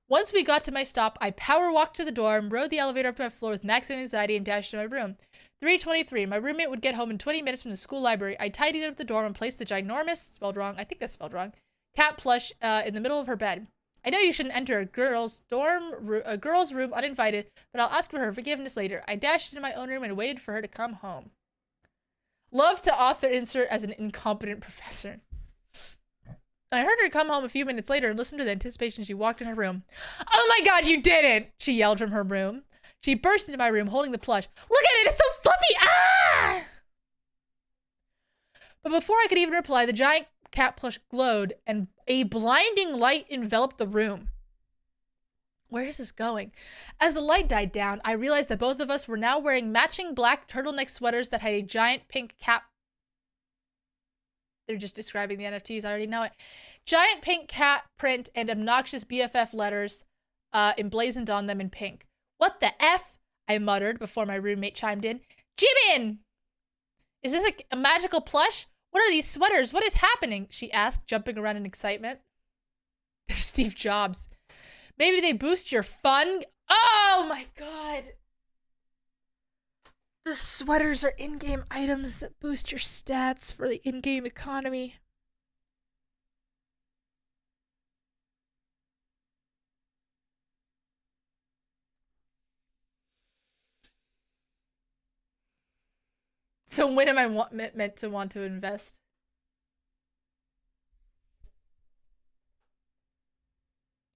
Once we got to my stop, I power walked to the door and rode the elevator up to my floor with maximum anxiety and dashed to my room. 3:23. My roommate would get home in 20 minutes from the school library. I tidied up the dorm and placed the ginormous, spelled wrong, I think that's spelled wrong, cat plush in the middle of her bed. I know you shouldn't enter a girl's room uninvited, but I'll ask for her forgiveness later. I dashed into my own room and waited for her to come home. Love to author insert as an incompetent professor. I heard her come home a few minutes later and listened to the anticipation as she walked in her room. Oh my god, you didn't! She yelled from her room. She burst into my room holding the plush. Look at it, it's so fluffy! Ah! But before I could even reply, the giant cat plush glowed and a blinding light enveloped the room. Where is this going? As the light died down, I realized that both of us were now wearing matching black turtleneck sweaters that had a giant pink cat. They're just describing the NFTs, I already know it. Giant pink cat print and obnoxious BFF letters emblazoned on them in pink. What the F? I muttered before my roommate chimed in. Jimin! Is this a magical plush? What are these sweaters? What is happening? She asked, jumping around in excitement. They're Steve Jobs. Maybe they boost your fun. Oh my god. The sweaters are in-game items that boost your stats for the in-game economy. So when am I meant to want to invest?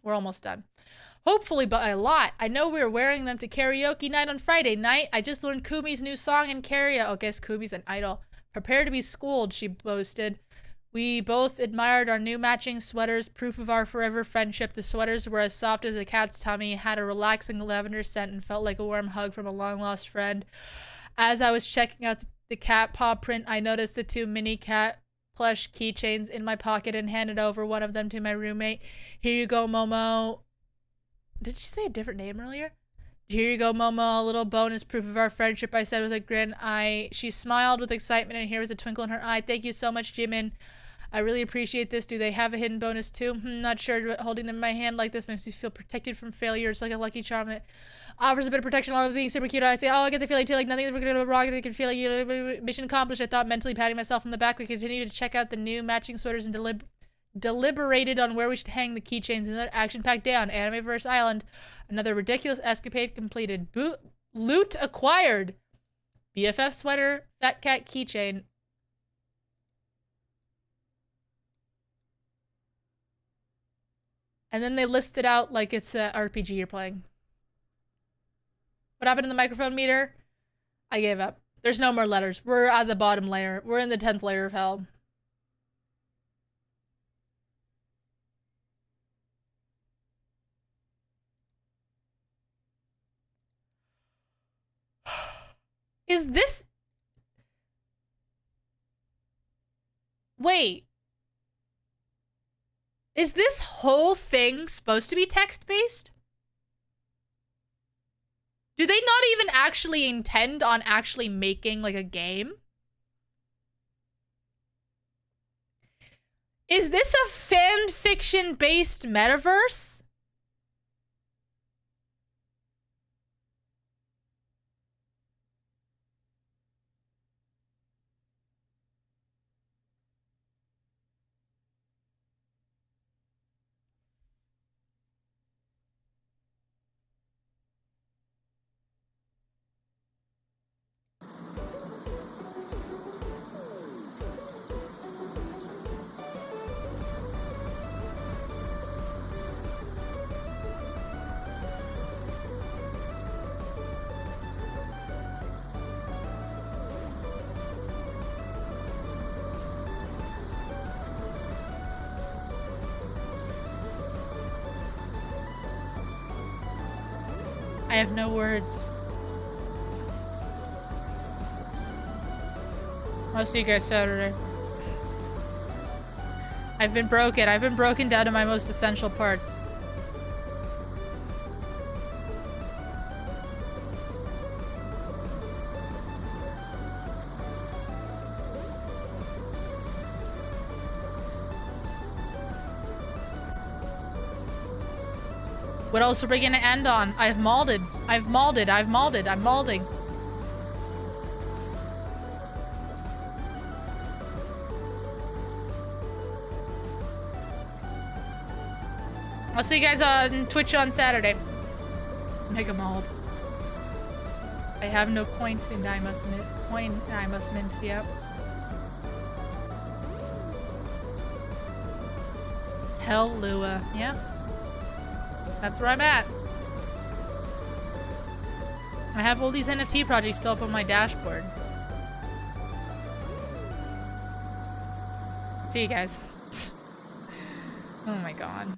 We're almost done. Hopefully by a lot. I know we were wearing them to karaoke night on Friday night. I just learned Kumi's new song in karaoke. Oh, guess Kumi's an idol. Prepare to be schooled, she boasted. We both admired our new matching sweaters, proof of our forever friendship. The sweaters were as soft as a cat's tummy, had a relaxing lavender scent, and felt like a warm hug from a long-lost friend. As I was checking out the cat paw print, I noticed the 2 mini cat plush keychains in my pocket and handed over one of them to my roommate. Here you go, Momo. Did she say a different name earlier? Here you go, Momo. A little bonus proof of our friendship, I said with a grin. She smiled with excitement, and here was a twinkle in her eye. Thank you so much, Jimin. I really appreciate this. Do they have a hidden bonus too? Not sure, but holding them in my hand like this makes me feel protected from failure. It's like a lucky charm that offers a bit of protection along with being super cute. I say, oh, I get the feeling too, like nothing is going to go wrong. I can feel like mission accomplished. I thought, mentally patting myself on the back. We continue to check out the new matching sweaters and deliberated on where we should hang the keychains. Another action-packed day on Animeverse Island. Another ridiculous escapade completed. Loot acquired. BFF sweater, fat cat keychain. And then they list it out like it's an RPG you're playing. What happened to the microphone meter? I gave up. There's no more letters. We're at the bottom layer. We're in the 10th layer of hell. Is this... Wait. Is this whole thing supposed to be text-based? Do they not even actually intend on actually making, like, a game? Is this a fan fiction-based metaverse? I have no words. I'll see you guys Saturday. I've been broken. I've been broken down to my most essential parts. What else are we gonna end on? I've molded. I've molded. I've molded. I'm molding. I'll see you guys on Twitch on Saturday. Mega mold. I have no coin and I must mint. Yep. Hell Lua. Yep. That's where I'm at. I have all these NFT projects still up on my dashboard. See you guys. Oh my god.